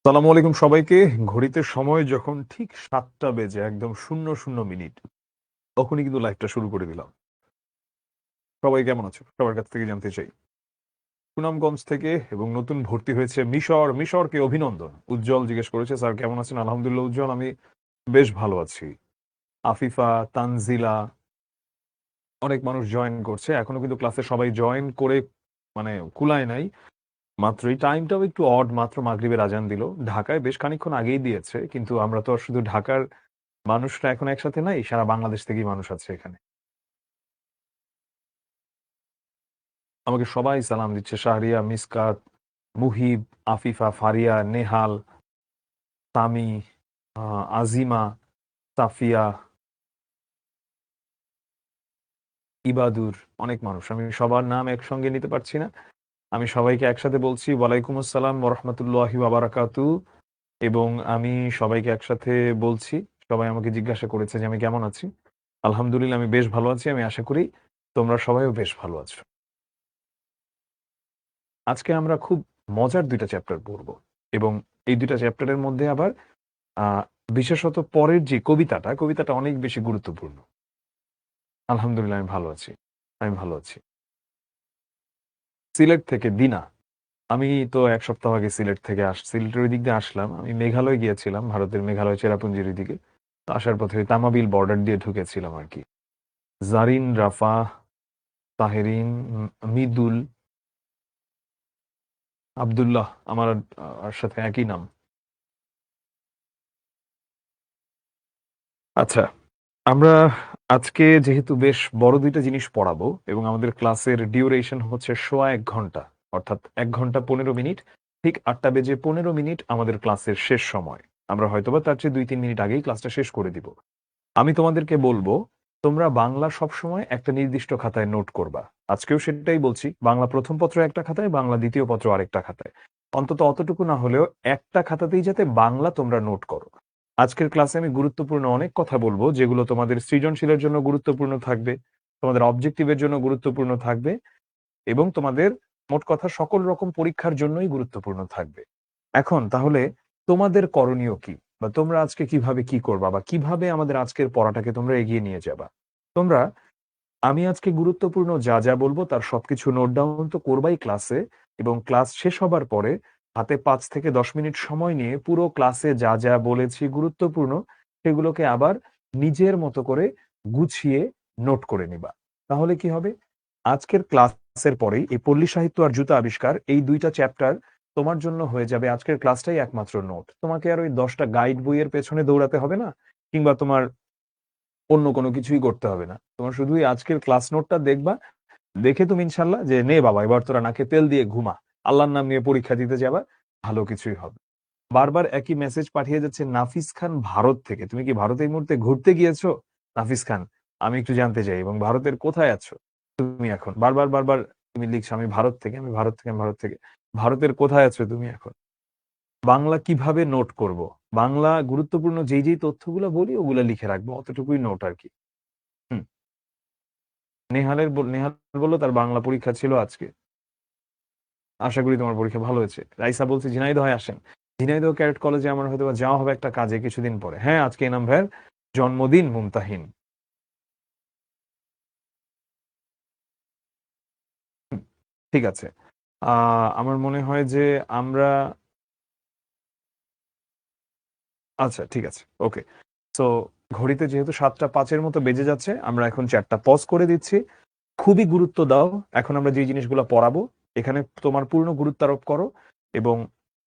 সালামু আলাইকুম সবাইকে। ঘড়িতে সময় যখন ঠিক ৭টা বেজে একদম ০০ তখনই কিন্তু লাইভটা শুরু করে দিলাম। সবাই কেমন আছো? সবার কাছ থেকে জানতে চাই। সুনামগঞ্জ থেকে এবং নতুন ভর্তি হয়েছে মিশর। মিশরকে অভিনন্দন। উজ্জ্বল জিজ্ঞেস করেছে, স্যার কেমন আছেন? আলহামদুলিল্লাহ উজ্জ্বল, আমি বেশ ভালো আছি। আফিফা, তানজিলা, অনেক মানুষ জয়েন করছে। এখনো কিন্তু ক্লাসে সবাই জয়েন করে মানে কুলায় নাই। মাত্র এই টাইমটাও একটু অড, মাত্র মাগরিবের আজান দিল। ঢাকায় বেশ খানিকক্ষণ আগেই দিয়েছে। কিন্তু আমরা তো আর শুধু ঢাকার মানুষরা এখন একসাথে নাই, সারা বাংলাদেশ থেকেই মানুষ আছে এখানে। আমাকে সবাই সালাম দিচ্ছে। শাহরিয়া, মিসকাত, মুহিব, আফিফা, ফারিয়া, নেহাল, তামি, আজিমা, সাফিয়া, ইবাদুর, অনেক মানুষ। আমি সবার নাম একসঙ্গে নিতে পারছি না। আমি সবাইকে একসাথে বলছি ওয়ালাইকুম আসসালাম ওয়া রাহমাতুল্লাহি ওয়া বারাকাতু। এবং আমি সবাইকে একসাথে বলছি, সবাই আমাকে জিজ্ঞাসা করেছে যে আমি কেমন আছি। আলহামদুলিল্লাহ আমি বেশ ভালো আছি। আমি আশা করি তোমরা সবাইও বেশ ভালো আছো। আজকে আমরা খুব মজার ২ টা চ্যাপ্টার পড়ব এবং এই ২ টা চ্যাপ্টারের মধ্যে আবার আ বিশেষত পরের যে কবিতাটা অনেক বেশি গুরুত্বপূর্ণ। আলহামদুলিল্লাহ আমি ভালো আছি। আমি ভালো আছি। সিলেট থেকে দিনা। আমি তো ১ সপ্তাহ আগে সিলেট থেকে সিলেটের ওই দিক দিয়ে আসলাম। আমি মেঘালয় গিয়েছিলাম, ভারতের মেঘালয় চেরাপুঞ্জির ওইদিকে। তো আসার পথে ওই তামাবিল বর্ডার দিয়ে ঢুকেছিলাম আরকি। জারিন, রাফা, তাহেরিন, মৃদুল, আব্দুল্লাহ আমার সাথে একই নাম। আচ্ছা। আমরা আজকে যেহেতু বেশ বড় ২ টা জিনিস পড়াবো এবং আমাদের ক্লাসের ডিউরেশন হচ্ছে সোয়া ১ ঘন্টা। অর্থাৎ ১ ঘন্টা ১৫ মিনিট। ঠিক ৮টা বেজে ১৫ মিনিট আমাদের ক্লাসের শেষ সময়। আমরা হয়তোবা তার চেয়ে ২-৩ মিনিট আগেই ক্লাসটা শেষ করে দিব। আমি তোমাদেরকে বলবো, তোমরা বাংলা সবসময় একটা নির্দিষ্ট খাতায় নোট করবা। আজকেও সেটাই বলছি। বাংলা ১ম পত্র একটা খাতায়, বাংলা ২য় পত্র আরেকটা খাতায়। অন্তত অতটুকু না হলেও একটা খাতাতেই যাতে বাংলা তোমরা নোট করো। আজকের ক্লাসে আমি গুরুত্বপূর্ণ অনেক কথা বলবো, যেগুলো তোমাদের সৃজনশীলের জন্য গুরুত্বপূর্ণ থাকবে, তোমাদের অবজেক্টিভের জন্য গুরুত্বপূর্ণ থাকবে এবং তোমাদের মোট কথা সকল রকম পরীক্ষার জন্যই গুরুত্বপূর্ণ থাকবে। এখন তাহলে তোমাদের করণীয় কি? বা তোমরা আজকে কিভাবে কি করবা? বা কিভাবে আমাদের আজকের পড়াটাকে তোমরা এগিয়ে নিয়ে যাবা? তোমরা আমি আজকে গুরুত্বপূর্ণ যা বলবো তার সবকিছু নোট ডাউন তো করবাই ক্লাসে এবং ক্লাস শেষ হবার পরে হাতে ৫ থেকে ১০ মিনিট সময় নিয়ে পুরো ক্লাসে যা বলেছি গুরুত্বপূর্ণ সেগুলোকে আবার নিজের মতো করে গুছিয়ে নোট করে নিবা। তাহলে কি হবে? আজকের ক্লাসের পরেই এই পল্লী সাহিত্য আর জুতা আবিষ্কার এই ২ টা চ্যাপ্টার তোমার জন্য হয়ে যাবে আজকের ক্লাসটাই একমাত্র নোট। তোমাকে আর ওই ১০ টা গাইড বইয়ের পেছনে দৌড়াতে হবে না কিংবা তোমার অন্য কোনো কিছুই করতে হবে না। তোমার শুধুই আজকের ক্লাস নোটটা দেখবা। দেখে তুমি ইনশাআল্লাহ যে, "নে বাবা এবার তোরা নাকে তেল দিয়ে ঘুমা। আল্লাহর নাম নিয়ে পরীক্ষা দিতে যাবা, ভালো কিছুই হবে।" বারবার একই মেসেজ পাঠিয়ে যাচ্ছে নাফিস খান ভারত থেকে। তুমি কি ভারতে এই মুহূর্তে ঘুরতে গিয়েছো? নাফিস খান, আমি একটু জানতে চাই এবং ভারতের কোথায় আছো তুমি এখন? বারবার তুমি লিখছো, "আমি ভারত থেকে, আমি ভারত থেকে, আমি ভারত থেকে।" ভারতের কোথায় আছো তুমি এখন? বাংলা কিভাবে নোট করব? বাংলা গুরুত্বপূর্ণ যেই তথ্যগুলা বলি ওগুলা লিখে রাখবো। অতটুকুই নোট আরকি। হুম। নেহাল বলল তার বাংলা পরীক্ষা ছিল আজকে। আশা করি তোমার পরীক্ষা ভালো হয়েছে। রাইসা বলছে ঝিনাইদহে আসেন। ঝিনাইদহ ক্যাডেট কলেজে আমার হয়তোবা যাওয়া হবে একটা কাজে কিছুদিন পরে। হ্যাঁ, আজকে এনাম ভাইয়ের জন্মদিন মুমতাহিন। হুম, ঠিক আছে। আ আমার মনে হয় যে আমরা আচ্ছা ঠিক আছে। ওকে। সো ঘড়িতে যেহেতু ৭টা ৫ এর মতো বেজে যাচ্ছে, আমরা এখন চ্যাটটা পজ করে দিচ্ছি। খুবই গুরুত্ব দাও। এখন আমরা যে জিনিসগুলা পড়াবো, এখানে তোমার পূর্ণ গুরুত্ব আরোপ করো এবং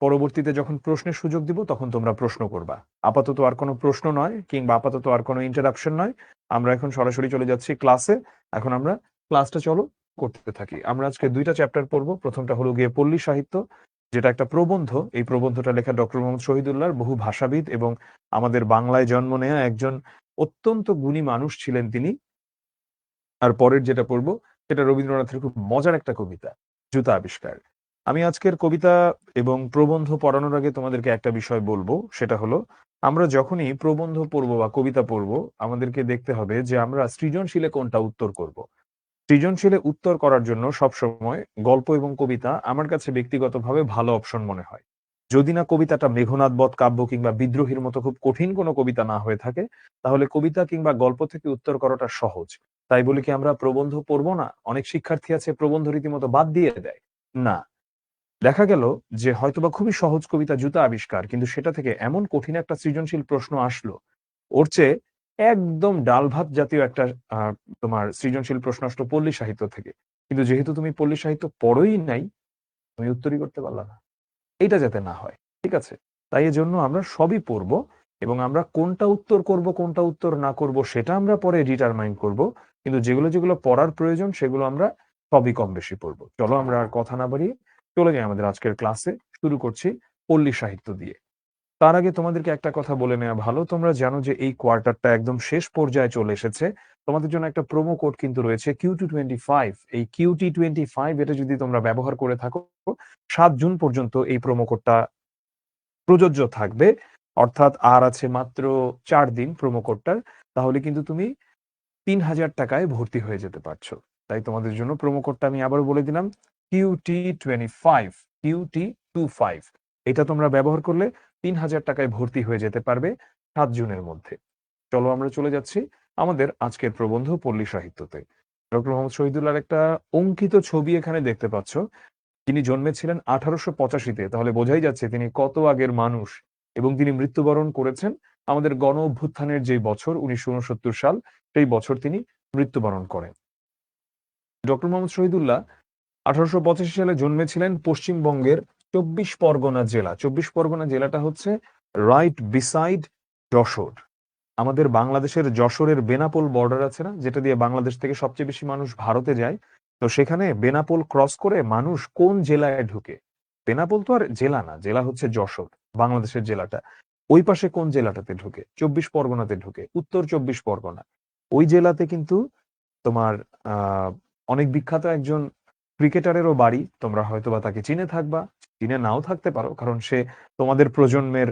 পরবর্তীতে যখন প্রশ্নের সুযোগ দিব, তখন তোমরা প্রশ্ন করবা। আপাতত আর কোনো প্রশ্ন নয় কিংবা আপাতত আর কোনো ইন্টারাপশন নয়। আমরা এখন সরাসরি চলে যাচ্ছি ক্লাসে। এখন আমরা ক্লাসটা চলো করতে থাকি। আমরা আজকে ২ টা চ্যাপ্টার পড়বো। ১ম টা হলো গিয়ে পল্লী সাহিত্য, যেটা একটা প্রবন্ধ। এই প্রবন্ধটা লেখা ডক্টর মোহাম্মদ শহীদুল্লাহর, বহু ভাষাবিদ এবং আমাদের বাংলায় জন্ম নেয়া একজন অত্যন্ত গুণী মানুষ ছিলেন তিনি। আর পরের যেটা পড়বো সেটা রবীন্দ্রনাথের খুব মজার একটা কবিতা, 'জুতা আবিষ্কার'। আমি আজকের কবিতা এবং প্রবন্ধ পড়ানোর আগে তোমাদেরকে একটা বিষয় বলবো, সেটা হলো আমরা যখনই প্রবন্ধ পড়বো বা কবিতা পড়বো, আমাদেরকে দেখতে হবে যে আমরা সৃজনশীলে কোনটা উত্তর করব। সৃজনশীলে উত্তর করার জন্য সবসময় গল্প এবং কবিতা আমার কাছে ব্যক্তিগতভাবে ভালো অপশন মনে হয়। যদি না কবিতাটা মেঘনাদ বধ কাব্য কিংবা বিদ্রোহীর মতো খুব কঠিন কোনো কবিতা না হয়ে থাকে, তাহলে কবিতা কিংবা গল্প থেকে উত্তর করাটা সহজ। তাই বলে কি আমরা প্রবন্ধ পড়বো না? অনেক শিক্ষার্থী আছে প্রবন্ধ রীতিমতো বাদ দিয়ে দেয়। না। দেখা গেল যে হয়তোবা খুবই সহজ কবিতা জুতা আবিষ্কার, কিন্তু সেটা থেকে এমন কঠিন একটা সৃজনশীল প্রশ্ন আসলো, ওর চেয়ে একদম ডাল ভাত জাতীয় একটা আ তোমার সৃজনশীল প্রশ্ন আসলো পল্লী সাহিত্য থেকে। কিন্তু যেহেতু তুমি পল্লী সাহিত্য পড়োই নাই, তুমি উত্তরই করতে পারলা না। এইটা যাতে না হয়। ঠিক আছে? তাই এজন্য আমরা সবই পড়ব এবং আমরা কোনটা উত্তর করব, কোনটা উত্তর না করব সেটা আমরা পরে ডিটারমাইন করব। কিন্তু যেগুলো পড়ার প্রয়োজন সেগুলো আমরা সবই কম বেশি পড়ব। চলো আমরা আর কথা না বাড়িয়ে চলে যাই আমাদের আজকের ক্লাসে। শুরু করছি পল্লী সাহিত্য দিয়ে। তার আগে তোমাদেরকে একটা কথা বলে নেওয়া ভালো। তোমরা জানো যে এই কোয়ার্টারটা একদম শেষ পর্যায়ে চলে এসেছে। তোমাদের জন্য একটা প্রোমো কোড কিন্তু রয়েছে QT25। এই QT25 এটা যদি তোমরা ব্যবহার করে থাকো ৭ জুন পর্যন্ত এই প্রোমো কোডটা প্রযোজ্য থাকবে। অর্থাৎ আর আছে মাত্র ৪ দিন প্রোমো কোডটার। তাহলে কিন্তু তুমি ৳৩,০০০ ভর্তি হয়ে যেতে পারছো। তাই তোমাদের জন্য প্রোমো কোডটা আমি আবারও বলে দিলাম QT25 QT25 এটা তোমরা ব্যবহার করলে ৳৩,০০০ ভর্তি হয়ে যেতে পারবে ৭ জুনের মধ্যে। চলো আমরা চলে যাচ্ছি আমাদের আজকের প্রবন্ধ পল্লী সাহিত্যতে। ডক্টর মোহাম্মদ শহীদুল্লাহর একটা অঙ্কিত ছবি এখানে দেখতে পাচ্ছ। তিনি জন্মেছিলেন ১৮৮৫ তে। তাহলে বোঝাই যাচ্ছে তিনি কত আগের মানুষ এবং তিনি মৃত্যুবরণ করেছেন আমাদের গণ অভ্যুত্থানের যে বছর ১৯৬৯ সাল, সেই বছর তিনি মৃত্যুবরণ করেন। ডক্টর মোহাম্মদ শহীদুল্লাহ ১৮৮৫ সালে জন্মেছিলেন পশ্চিমবঙ্গের ২৪ পরগনা জেলা। ২৪ পরগনা জেলাটা হচ্ছে রাইট বিসাইড যশোর। আমাদের বাংলাদেশের যশোরের বেনাপোল বর্ডার আছে না? যেটা দিয়ে বাংলাদেশ থেকে সবচেয়ে বেশি মানুষ ভারতে যায়। তো সেখানে বেনাপোল ক্রস করে মানুষ কোন জেলায় ঢুকে? বেনাপোল তো আর জেলা না, জেলা হচ্ছে যশোর, বাংলাদেশের জেলাটা। ওই পাশে কোন জেলাটাতে ঢুকে? ২৪ পরগনাতে ঢুকে, উত্তর ২৪ পরগনা। ওই জেলাতে কিন্তু তোমার আ অনেক বিখ্যাত একজন ক্রিকেটারেরও বাড়ি। তোমরা হয়তোবা তাকে চিনে থাকবা, চিনে নাও থাকতে পারো। কারণ সে তোমাদের প্রজন্মের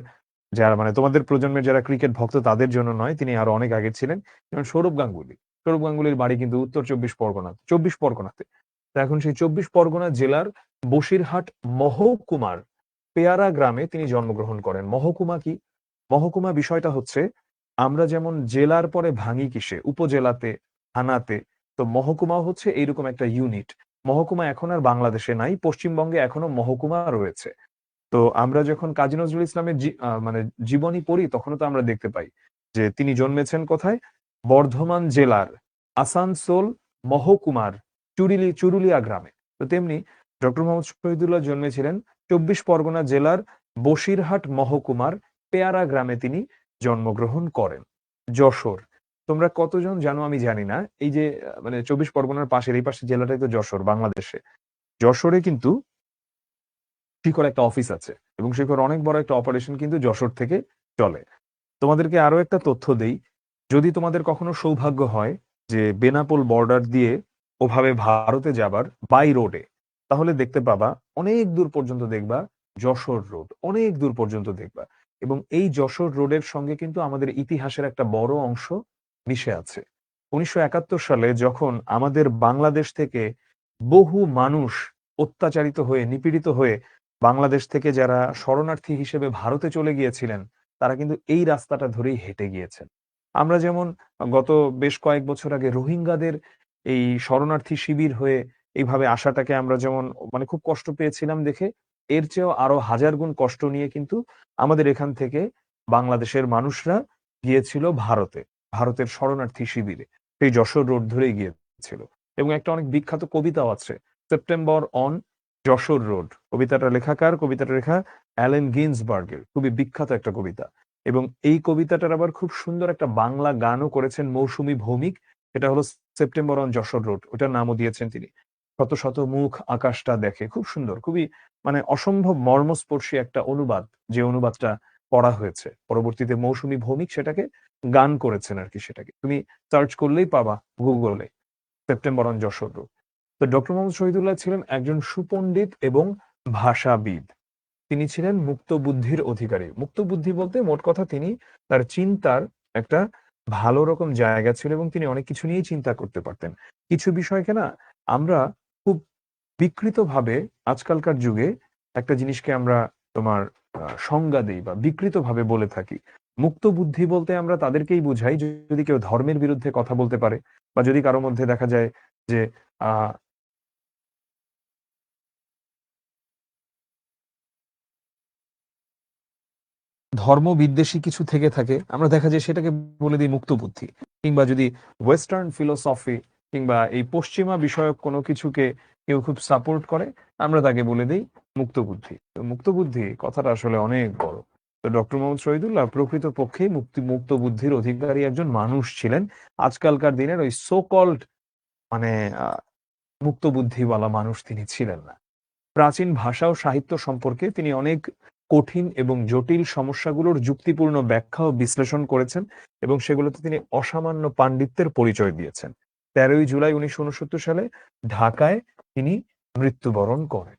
যারা মানে তোমাদের প্রজন্মের যারা ক্রিকেট ভক্ত তাদের জন্য নয়, তিনি আরো অনেক আগে ছিলেন। যেমন সৌরভ গাঙ্গুলী। সৌরভ গাঙ্গুলীর বাড়ি কিন্তু উত্তর ২৪ পরগনাতে। তো এখন সেই ২৪ পরগনা জেলার বসিরহাট মহকুমার পেয়ারা গ্রামে তিনি জন্মগ্রহণ করেন। মহকুমা কি? মহকুমা বিষয়টা হচ্ছে আমরা যেমন জেলার পরে ভাঙি কিসে? উপজেলাতে, থানাতে। তো মহকুমা হচ্ছে এইরকম একটা ইউনিট। মহকুমা এখন আর বাংলাদেশে নাই। পশ্চিমবঙ্গে এখনো মহকুমা রয়েছে। তো আমরা যখন কাজী নজরুল ইসলামের মানে জীবনী পড়ি তখনও তো আমরা দেখতে পাই যে তিনি জন্মেছেন কোথায়? বর্ধমান জেলার আসানসোল মহকুমার চুরুলিয়া গ্রামে। তো তেমনি ডক্টর মোহাম্মদ শহীদুল্লাহ জন্মেছিলেন ২৪ পরগনা জেলার বসিরহাট মহকুমার পেয়ারা গ্রামে তিনি জন্মগ্রহণ করেন। যশোর। তোমরা কতজন জানো আমি জানি না। এই যে মানে ২৪ পরগনার পাশের এই পাশের জেলাটাই তো যশোর বাংলাদেশে। যশোরে কিন্তু শিখর একটা অফিস আছে এবং শিখর অনেক বড় একটা অপারেশন কিন্তু যশোর থেকে চলে। তোমাদেরকে আরো একটা তথ্য দেই। যদি তোমাদের কখনো সৌভাগ্য হয় যে বেনাপোল বর্ডার দিয়ে ওভাবে ভারতে যাবার বাই রোডে, তাহলে দেখতে পাবা অনেক দূর পর্যন্ত দেখবা যশোর রোড। অনেক দূর পর্যন্ত দেখবা। এবং এই যশোর রোডের সঙ্গে কিন্তু আমাদের ইতিহাসের একটা বড় অংশ মিশে আছে। ১৯৭১ সালে যখন আমাদের বাংলাদেশ থেকে বহু মানুষ অত্যাচারিত হয়ে, নিপীড়িত হয়ে বাংলাদেশ থেকে যারা শরণার্থী হিসেবে ভারতে চলে গিয়েছিলেন, তারা কিন্তু এই রাস্তাটা ধরেই হেঁটে গিয়েছেন। আমরা যেমন গত বেশ কয়েক বছর আগে রোহিঙ্গাদের এই শরণার্থী শিবির হয়ে এইভাবে আসাটাকে আমরা যেমন মানে খুব কষ্ট পেয়েছিলাম দেখে, এর চেয়েও আরো হাজার গুণ কষ্ট নিয়ে কিন্তু আমাদের এখান থেকে বাংলাদেশের মানুষরা গিয়েছিল ভারতে। ভারতের শরণার্থী শিবিরে। সেই যশোর রোড ধরেই গিয়েছিল। এবং একটা অনেক বিখ্যাত কবিতাও আছে। 'September on Jessore road'. কবিতাটা লেখা কার? কবিতাটা লেখা অ্যালেন গিন্সবার্গের। খুবই বিখ্যাত একটা কবিতা। এবং এই কবিতাটার আবার খুব সুন্দর একটা বাংলা গানও করেছেন মৌসুমী ভৌমিক। সেটা হলো 'সেপ্টেম্বর অন যশোর রোড'। ওটার নামও দিয়েছেন তিনি। শত, শত মুখ আকাশটা দেখে। খুব সুন্দর। খুবই মানে অসম্ভব মর্মস্পর্শী একটা অনুবাদ, যে অনুবাদটা করা হয়েছে। পরবর্তীতে মৌসুমী ভৌমিক সেটাকে গান করেছেন আরকি সেটাকে। তুমি সার্চ করলেই পাবা গুগলে 'সেপ্টেম্বর অন যশোর রোড'। তো ডক্টর মোহাম্মদ শহীদুল্লাহ ছিলেন একজন সুপণ্ডিত এবং ভাষাবিদ। তিনি ছিলেন মুক্ত বুদ্ধির অধিকারী। মুক্ত বুদ্ধি বলতে মোট কথা তিনি তার চিন্তার একটা ভালো রকম জায়গা ছিল এবং তিনি অনেক কিছু নিয়েই চিন্তা করতে পারতেন। কিছু বিষয়কে না আমরা খুব বিকৃতভাবে আজকালকার যুগে একটা জিনিসকে আমরা তোমার সংজ্ঞা দেই বা বিকৃতভাবে বলে থাকি। মুক্ত বুদ্ধি বলতে আমরা তাদেরকেই বুঝাই যদি কেউ ধর্মের বিরুদ্ধে কথা বলতে পারে বা যদি কারো মধ্যে দেখা যায় যে আ ধর্মবিদ্বেষী কিছু থেকে থাকে, আমরা দেখা যায় সেটাকে বলে দিই মুক্ত বুদ্ধি। কিংবা যদি ওয়েস্টার্ন ফিলোসফি কিংবা এই পশ্চিমা বিষয়ক কোনো কিছুকে কেউ খুব সাপোর্ট করে, আমরা তাকে বলে দেই মুক্ত বুদ্ধি। তো মুক্ত বুদ্ধি কথাটা আসলে অনেক বড়। তো ডক্টর মোহাম্মদ শহীদুল্লাহ প্রকৃতপক্ষেই মুক্ত বুদ্ধির অধিকারী একজন মানুষ ছিলেন। আজকালকার দিনের ওই সো কল্ড মানে আ মুক্ত বুদ্ধিওয়ালা মানুষ তিনি ছিলেন না। প্রাচীন ভাষা ও সাহিত্য সম্পর্কে তিনি অনেক কঠিন এবং জটিল সমস্যাগুলোর যুক্তিপূর্ণ ব্যাখ্যা ও বিশ্লেষণ করেছেন এবং সেগুলোতে তিনি অসামান্য পাণ্ডিত্যের পরিচয় দিয়েছেন। ১৩ই জুলাই ১৯৬৯ সালে ঢাকায় তিনি মৃত্যুবরণ করেন।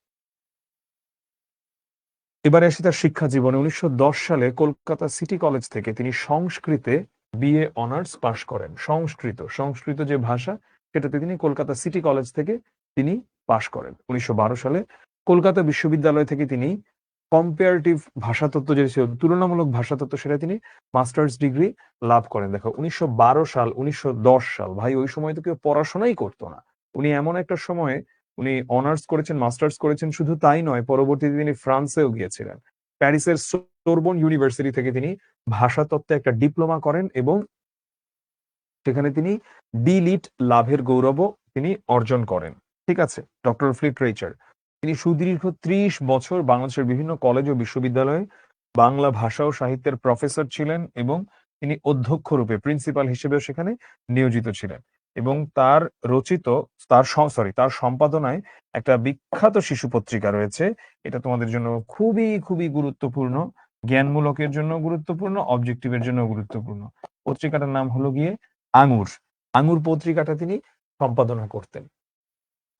এবারে আসি তার শিক্ষা জীবনে। ১৯১০ সালে কলকাতা সিটি কলেজ থেকে তিনি সংস্কৃতে বিএ অনার্স পাশ করেন। সংস্কৃত যে ভাষা সেটাতে তিনি কলকাতা সিটি কলেজ থেকে তিনি পাশ করেন। ১৯১২ সালে কলকাতা বিশ্ববিদ্যালয় থেকে তিনি কম্পারেটিভ ভাষাতত্ত্ব যে ছিল, তুলনামূলক ভাষাতত্ত্ব, সেটা তিনি মাস্টার্স ডিগ্রি লাভ করেন। দেখো ১৯১২ সাল ১৯১০ সাল, ভাই ওই সময় তো কেউ পড়াশোনাই করতো না। উনি এমন একটা সময়ে উনি অনার্স করেছেন, মাস্টার্স করেছেন, শুধু তাই নয়, পরবর্তীতে তিনি ফ্রান্সেও গিয়েছিলেন। প্যারিসের সোরবন ইউনিভার্সিটি থেকে তিনি ভাষাতত্ত্বে একটা ডিপ্লোমা করেন এবং সেখানে তিনি ডি.লিট লাভের গৌরবও তিনি অর্জন করেন। ঠিক আছে? Doctor of literature. তিনি সুদীর্ঘ ৩০ বছর বাংলাদেশের বিভিন্ন কলেজ ও বিশ্ববিদ্যালয়ে বাংলা ভাষা ও সাহিত্যের প্রফেসর ছিলেন এবং তিনি অধ্যক্ষ রূপে প্রিন্সিপাল হিসেবেও সেখানে নিয়োজিত ছিলেন। এবং তার রচিত তার সম্পাদনায় একটা বিখ্যাত শিশু পত্রিকা রয়েছে। এটা তোমাদের জন্য খুবই গুরুত্বপূর্ণ। জ্ঞানমূলকের জন্য গুরুত্বপূর্ণ, অবজেক্টিভ এর জন্য গুরুত্বপূর্ণ। পত্রিকাটার নাম হলো গিয়ে আঙ্গুর। আঙ্গুর পত্রিকাটা তিনি সম্পাদনা করতেন।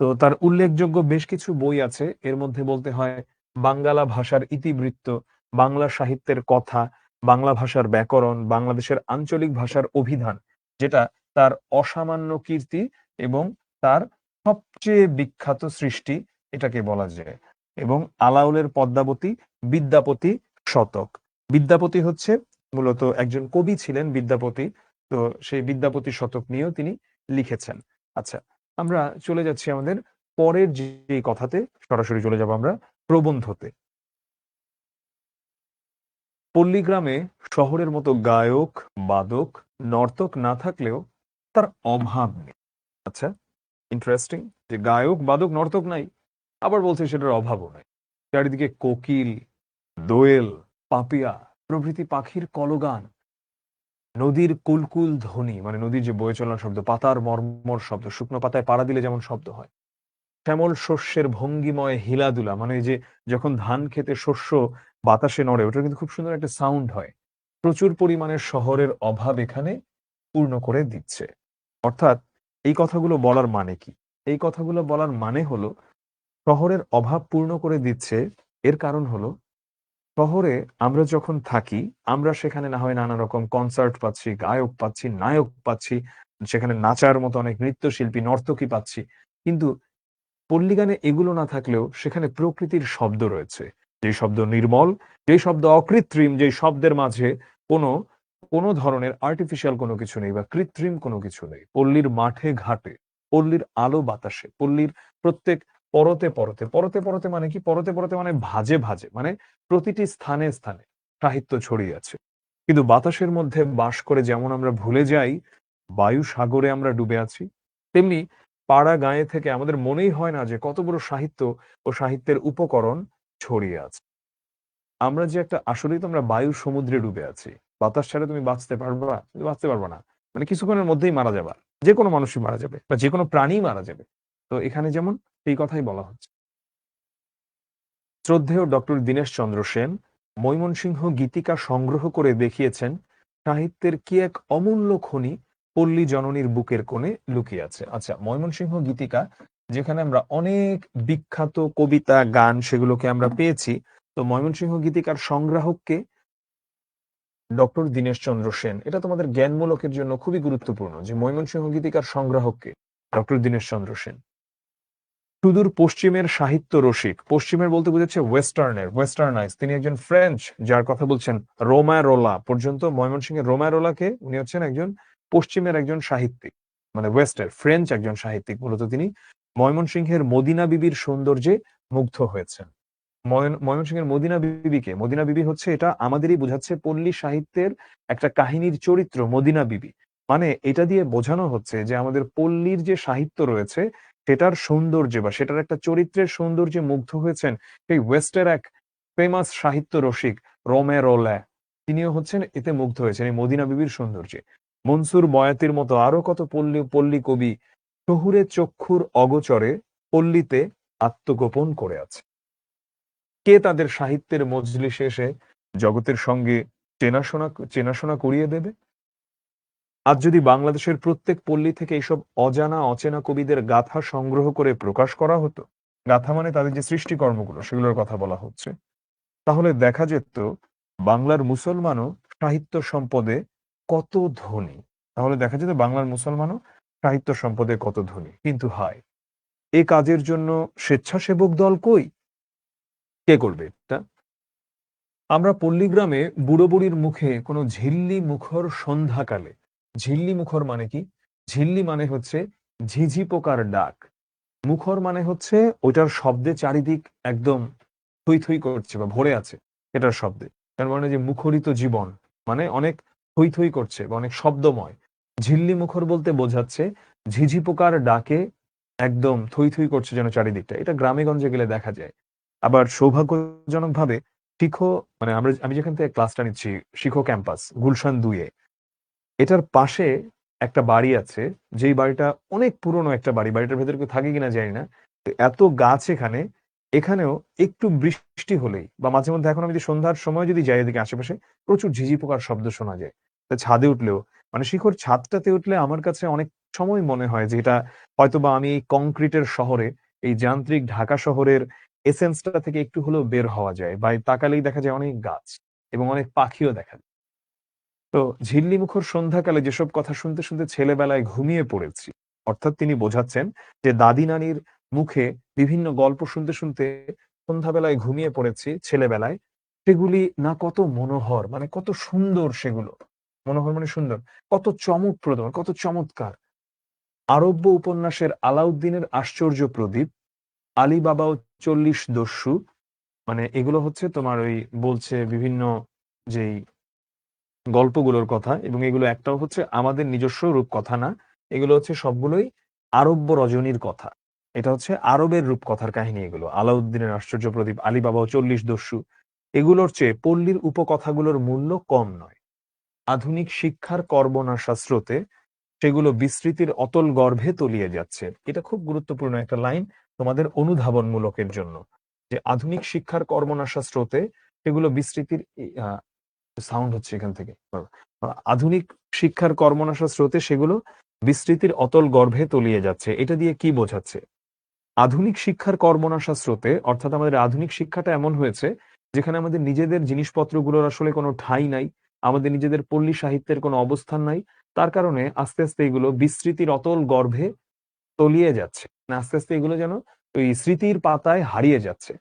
তো তার উল্লেখযোগ্য বেশ কিছু বই আছে। এর মধ্যে বলতে হয় বাঙ্গালা ভাষার ইতিবৃত্ত, বাংলা সাহিত্যের কথা, বাংলা ভাষার ব্যাকরণ, বাংলাদেশের আঞ্চলিক ভাষার অভিধান, যেটা তার অসামান্য কীর্তি এবং তার সবচেয়ে বিখ্যাত সৃষ্টি এটাকে বলা যায়। এবং আলাওলের পদ্মাবতী, বিদ্যাপতি শতক। বিদ্যাপতি হচ্ছে মূলত একজন কবি ছিলেন বিদ্যাপতি। তো সেই বিদ্যাপতি শতক নিয়েও তিনি লিখেছেন। আচ্ছা, আমরা চলে যাচ্ছি আমাদের পরের যে কথাতে, সরাসরি চলে যাব আমরা প্রবন্ধতে। পল্লীগ্রামে শহরের মতো গায়ক, বাদক, নর্তক না থাকলেও তার অভাব নেই। আচ্ছা, ইন্টারেস্টিং যে গায়ক, বাদক, নর্তক নাই, আবার বলছে সেটার অভাবও নাই। চারিদিকে কোকিল, দোয়েল, পাপিয়া প্রভৃতি পাখির কলগান, নদীর কুলকুল ধ্বনি, মানে নদীর যে বয়ে চলার শব্দ, পাতার মর্মর শব্দ, শুকনো পাতায় পাড়া দিলে যেমন শব্দ হয়, শ্যামল শস্যের ভঙ্গিময় হিলাদুলা, মানে এই যে যখন ধান খেতে শস্য বাতাসে নড়ে, ওটা কিন্তু খুব সুন্দর একটা সাউন্ড হয়। প্রচুর পরিমাণে শহরের অভাব এখানে পূর্ণ করে দিচ্ছে। অর্থাৎ এই কথাগুলো বলার মানে কি? এই কথাগুলো বলার মানে হলো শহরের অভাব পূর্ণ করে দিচ্ছে। এর কারণ হলো শহরে আমরা যখন থাকি, আমরা সেখানে না হয় নানা রকম কনসার্ট পাচ্ছি, গায়ক পাচ্ছি, নায়ক পাচ্ছি, সেখানে নাচার মতো অনেক নৃত্যশিল্পী, নর্তকী পাচ্ছি। কিন্তু পল্লীগানে এগুলো না থাকলেও সেখানে প্রকৃতির শব্দ রয়েছে। যেই শব্দ নির্মল, যেই শব্দ অকৃত্রিম, যেই শব্দের মাঝে কোনো কোনো ধরনের আর্টিফিশিয়াল কোনো কিছু নেই বা কৃত্রিম কোনো কিছু নেই। পল্লীর মাঠে ঘাটে, পল্লীর আলো বাতাসে, পল্লীর প্রত্যেক পরতে মানে কি? পরতে মানে ভাঁজে, মানে প্রতিটি স্থানে সাহিত্য ছড়িয়ে আছে। কিন্তু বাতাসের মধ্যে বাস করে যেমন আমরা ভুলে যাই বায়ু সাগরে আমরা ডুবে আছি, তেমনি পাড়া গাঁয়ে থেকে আমাদের মনেই হয় না যে কত বড় সাহিত্য ও সাহিত্যের উপকরণ ছড়িয়ে আছে। আমরা যে একটা, আসলেই তো আমরা বায়ু সমুদ্রে ডুবে আছি। বাতাস ছাড়া তুমি বাঁচতে পারবা? তুমি বাঁচতে পারবা না। মানে কিছুক্ষণের মধ্যেই মারা যাবা। যেকোনো মানুষই মারা যাবে বা যেকোনো প্রাণীই মারা যাবে। তো এখানে যেমন এই কথাই বলা হচ্ছে। শ্রদ্ধেয় ডক্টর দীনেশচন্দ্র সেন মৈমনসিংহ গীতিকা সংগ্রহ করে দেখিয়েছেন সাহিত্যের কি এক অমূল্য খনি পল্লী জননীর বুকের কোণে লুকিয়ে আছে। আচ্ছা, ময়মনসিংহ গীতিকা, যেখানে আমরা অনেক বিখ্যাত কবিতা, গান সেগুলোকে আমরা পেয়েছি। তো ময়মনসিংহ গীতিকার সংগ্রাহককে ডক্টর দীনেশচন্দ্র সেন। এটা তোমাদের জ্ঞানমূলকের জন্য খুবই গুরুত্বপূর্ণ যে ময়মনসিংহ গীতিকার সংগ্রাহককে ডক্টর দীনেশচন্দ্র সেন। সুদূর পশ্চিমের সাহিত্য রসিক, পশ্চিমের বলতে বোঝাচ্ছে ওয়েস্টার্নের, ওয়েস্টার্নাইজ। তিনি একজন ফ্রেঞ্চ, যার কথা বলছেন রোমারোলা পর্যন্ত। ময়মনসিংহের রোমারোলাকে, উনি হচ্ছেন একজন পশ্চিমের একজন সাহিত্যিক, মানে ওয়েস্টের ফ্রেঞ্চ একজন সাহিত্যিক। মূলত তিনি ময়মনসিংহের মদিনা বিবির সৌন্দর্যে মুগ্ধ হয়েছেন। ময়মনসিংহের মদিনা বিবিকে, মদিনা বিবি হচ্ছে, এটা আমাদেরই বোঝাচ্ছে পল্লী সাহিত্যের একটা কাহিনীর চরিত্র মদিনা বিবি। মানে এটা দিয়ে বোঝানো হচ্ছে যে আমাদের পল্লীর যে সাহিত্য রয়েছে সেটার সৌন্দর্যে বা সেটার একটা চরিত্রের সৌন্দর্যে মুগ্ধ হয়েছেন সেই ওয়েস্টের এক ফেমাস সাহিত্য রসিক রোমেরোলা। তিনিও হচ্ছেন এতে মুগ্ধ হয়েছেন এই মদিনা বিবির সৌন্দর্যে। মনসুর বয়াতির মতো আরো কত পল্লী পল্লী কবি শহুরে চক্ষুর অগোচরে পল্লীতে আত্মগোপন করে আছে। কে তাদের সাহিত্যের মজলিসে এসে জগতের সঙ্গে চেনাশোনা করিয়ে দেবে? আজ যদি বাংলাদেশের প্রত্যেক পল্লী থেকে এইসব অজানা অচেনা কবিদের গাথা সংগ্রহ করে প্রকাশ করা হতো, গাথা মানে তাদের যে সৃষ্টিকর্মগুলো সেগুলোর কথা বলা হচ্ছে, তাহলে দেখা যেত বাংলার মুসলমানও সাহিত্য সম্পদে কত ধনী। তাহলে দেখা যেত বাংলার মুসলমানও সাহিত্য সম্পদে কত ধনী। কিন্তু হায়, এ কাজের জন্য স্বেচ্ছাসেবক দল কই? কে করবে এটা? আমরা পল্লীগ্রামে বুড়ো বুড়ির মুখে কোনো ঝিল্লি মুখর সন্ধ্যাকালে, ঝিল্লি মুখর মানে কি? ঝিল্লি মানে হচ্ছে ঝিঝি পোকার ডাক, মুখর মানে হচ্ছে ওইটার শব্দে চারিদিক একদম থই থই করছে বা ভরে আছে এটার শব্দে। তার মানে যে মুখরিত জীবন, মানে অনেক থই থই করছে বা অনেক শব্দময়। ঝিল্লি মুখর বলতে বোঝাচ্ছে ঝিঝি পোকার ডাকে একদম থই থই করছে যেন চারিদিকটা। এটা গ্রামে গঞ্জে গেলে দেখা যায়। আবার সৌভাগ্যজনকভাবে শিখো, মানে আমি যেখান থেকে ক্লাসটা নিচ্ছি, শিখো ক্যাম্পাস গুলশান ২ এ, এটার পাশে একটা বাড়ি আছে, যেই বাড়িটা অনেক পুরনো একটা বাড়ি। বাড়িটার ভেতরে কেউ থাকে কিনা জানি না। তো এত গাছ এখানে, এখানেও একটু বৃষ্টি হলেই বা মাঝে মধ্যে, এখন আমি যদি সন্ধ্যার সময় যদি যাই এদিকে আশেপাশে, প্রচুর ঝিঝি পোকার শব্দ শোনা যায়। তা ছাদে উঠলেও, মানে শিখর ছাদটাতে উঠলে আমার কাছে অনেক সময় মনে হয় যে এটা হয়তোবা আমি এই কংক্রিটের শহরে, এই যান্ত্রিক ঢাকা শহরের এসেন্সটা থেকে একটু হলেও বের হওয়া যায়। বা তাকালেই দেখা যায় অনেক গাছ এবং অনেক পাখিও দেখা যায়। তো ঝিল্লিমুখর সন্ধ্যাকালে যেসব কথা শুনতে শুনতে ছেলেবেলায় ঘুমিয়ে পড়েছি, অর্থাৎ তিনি বোঝাচ্ছেন যে দাদি নানির মুখে বিভিন্ন গল্প শুনতে শুনতে সন্ধ্যাবেলায় ঘুমিয়ে পড়েছি ছেলেবেলায়, সেগুলি না কত মনোহর, মানে কত সুন্দর সেগুলো। মনোহর মানে সুন্দর, কত চমকপ্রদ, কত চমৎকার। আরব্য উপন্যাসের আলাউদ্দিনের আশ্চর্য প্রদীপ, আলী বাবা ও ৪০ দস্যু, মানে এগুলো হচ্ছে তোমার ওই বলছে বিভিন্ন যেই গল্পগুলোর কথা, এবং এগুলো একটাও হচ্ছে আমাদের নিজস্ব রূপকথা না। এগুলো হচ্ছে সবগুলোই আরব্য রজনীর কথা। এটা হচ্ছে আরবের রূপকথার কাহিনী এগুলো। আলাউদ্দিনের আশ্চর্য প্রদীপ, আলী বাবা ও ৪০ দস্যু, এগুলোর চেয়ে পল্লীর উপকথাগুলোর মূল্য কম নয়। আধুনিক শিক্ষার কর্মনাশা স্রোতে সেগুলো বিস্মৃতির অতল গর্ভে তলিয়ে যাচ্ছে। এটা খুব গুরুত্বপূর্ণ একটা লাইন তোমাদের অনুধাবনমূলকের জন্য, যে আধুনিক শিক্ষার কর্মনাশা স্রোতে সেগুলো বিস্মৃতির সাউন্ড হচ্ছে এখান থেকে। আধুনিক শিক্ষার কর্মনাশা স্রোতে সেগুলো বিস্মৃতির অতল গর্ভে তলিয়ে যাচ্ছে। এটা দিয়ে কি বোঝাচ্ছে? আধুনিক শিক্ষার কর্মনাশা স্রোতে, অর্থাৎ আমাদের আধুনিক শিক্ষাটা এমন হয়েছে যেখানে আমাদের নিজেদের জিনিসপত্রগুলোর আসলে কোনো ঠাঁই নাই, আমাদের নিজেদের পল্লী সাহিত্যের কোনো অবস্থান নাই। তার কারণে আস্তে আস্তে এগুলো বিস্মৃতির অতল গর্ভে তলিয়ে যাচ্ছে, না আস্তে আস্তে এগুলো যেন ওই স্মৃতির পাতায় হারিয়ে যাচ্ছে।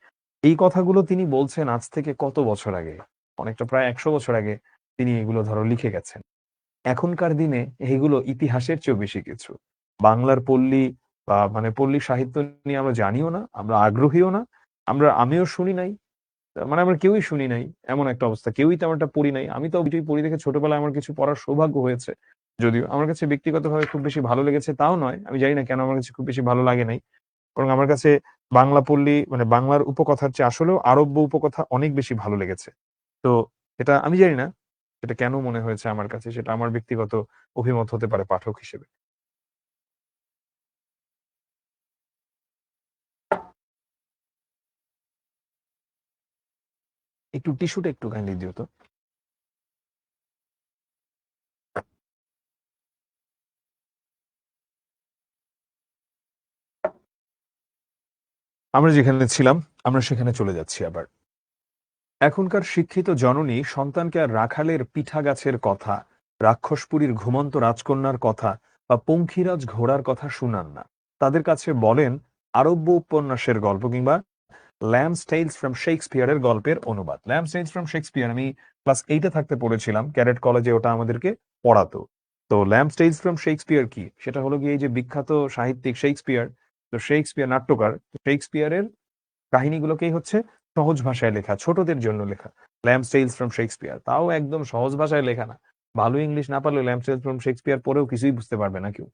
এই কথাগুলো তিনি বলছেন আজ থেকে কত বছর আগে, অনেকটা প্রায় ১০০ বছর আগে তিনি এগুলো ধরো লিখে গেছেন। এখনকার দিনে এগুলো ইতিহাসের চেয়েও বেশি কিছু। বাংলার পল্লী বা মানে পল্লী সাহিত্য নিয়ে আমরা জানিও না, আমরা আগ্রহীও না, আমিও শুনি নাই। মানে আমরা কেউই শুনি নাই, এমন একটা অবস্থা। কেউই তেমন একটা পড়ি নাই। আমি তো বই পড়ি দেখে ছোটবেলায় আমার কিছু পড়ার সৌভাগ্য হয়েছে। যদিও আমার কাছে ব্যক্তিগতভাবে খুব বেশি ভালো লেগেছে তাও নয়। আমি জানি না কেন আমার কাছে খুব বেশি ভালো লাগে নাই। বরং আমার কাছে বাংলা পল্লী, মানে বাংলার উপকথার চেয়ে আসলেও আরব্য উপকথা অনেক বেশি ভালো লেগেছে। তো এটা আমি জানি না এটা কেন মনে হয়েছে আমার কাছে, সেটা আমার ব্যক্তিগত অভিমত হতে পারে পাঠক হিসেবে। একটু টিস্যুটা একটু কাইন্ডলি দিও তো। আমরা যেখানে ছিলাম, আমরা সেখানে চলে যাচ্ছি আবার। এখনকার শিক্ষিত জননী সন্তানকে আর রাখালের পিঠা গাছের কথা, রাক্ষসপুরীর ঘুমন্ত রাজকন্যার কথা বা পঙ্খিরাজ ঘোড়ার কথা শুনান না। তাদের কাছে বলেন আরব্য উপন্যাসের গল্প কিংবা ল্যাম্বস টেইলস ফ্রম শেক্সপিয়ারের গল্পের অনুবাদ। ল্যাম্বস টেইলস ফ্রম শেক্সপিয়ার আমি ক্লাস 8-এ থাকতে পড়েছিলাম, ক্যাডেট কলেজে ওটা আমাদেরকে পড়াতো। তো ল্যাম্বস টেইলস ফ্রম শেক্সপিয়ার কি? সেটা হলো গিয়ে এই যে বিখ্যাত সাহিত্যিক শেক্সপিয়ার, তো শেক্সপিয়ার নাট্যকার, শেক্সপিয়ারের কাহিনীগুলোকেই হচ্ছে সহজ ভাষায় লেখা, ছোটদের জন্য লেখা। ল্যাম্বস টেইলস ফ্রম শেক্সপিয়ার, তাও একদম সহজ ভাষায় লেখা না। ভালো ইংলিশ না পারলে ল্যাম্বস টেইলস ফ্রম শেক্সপিয়ার পড়েও কিছুই বুঝতে পারবে না কেউ।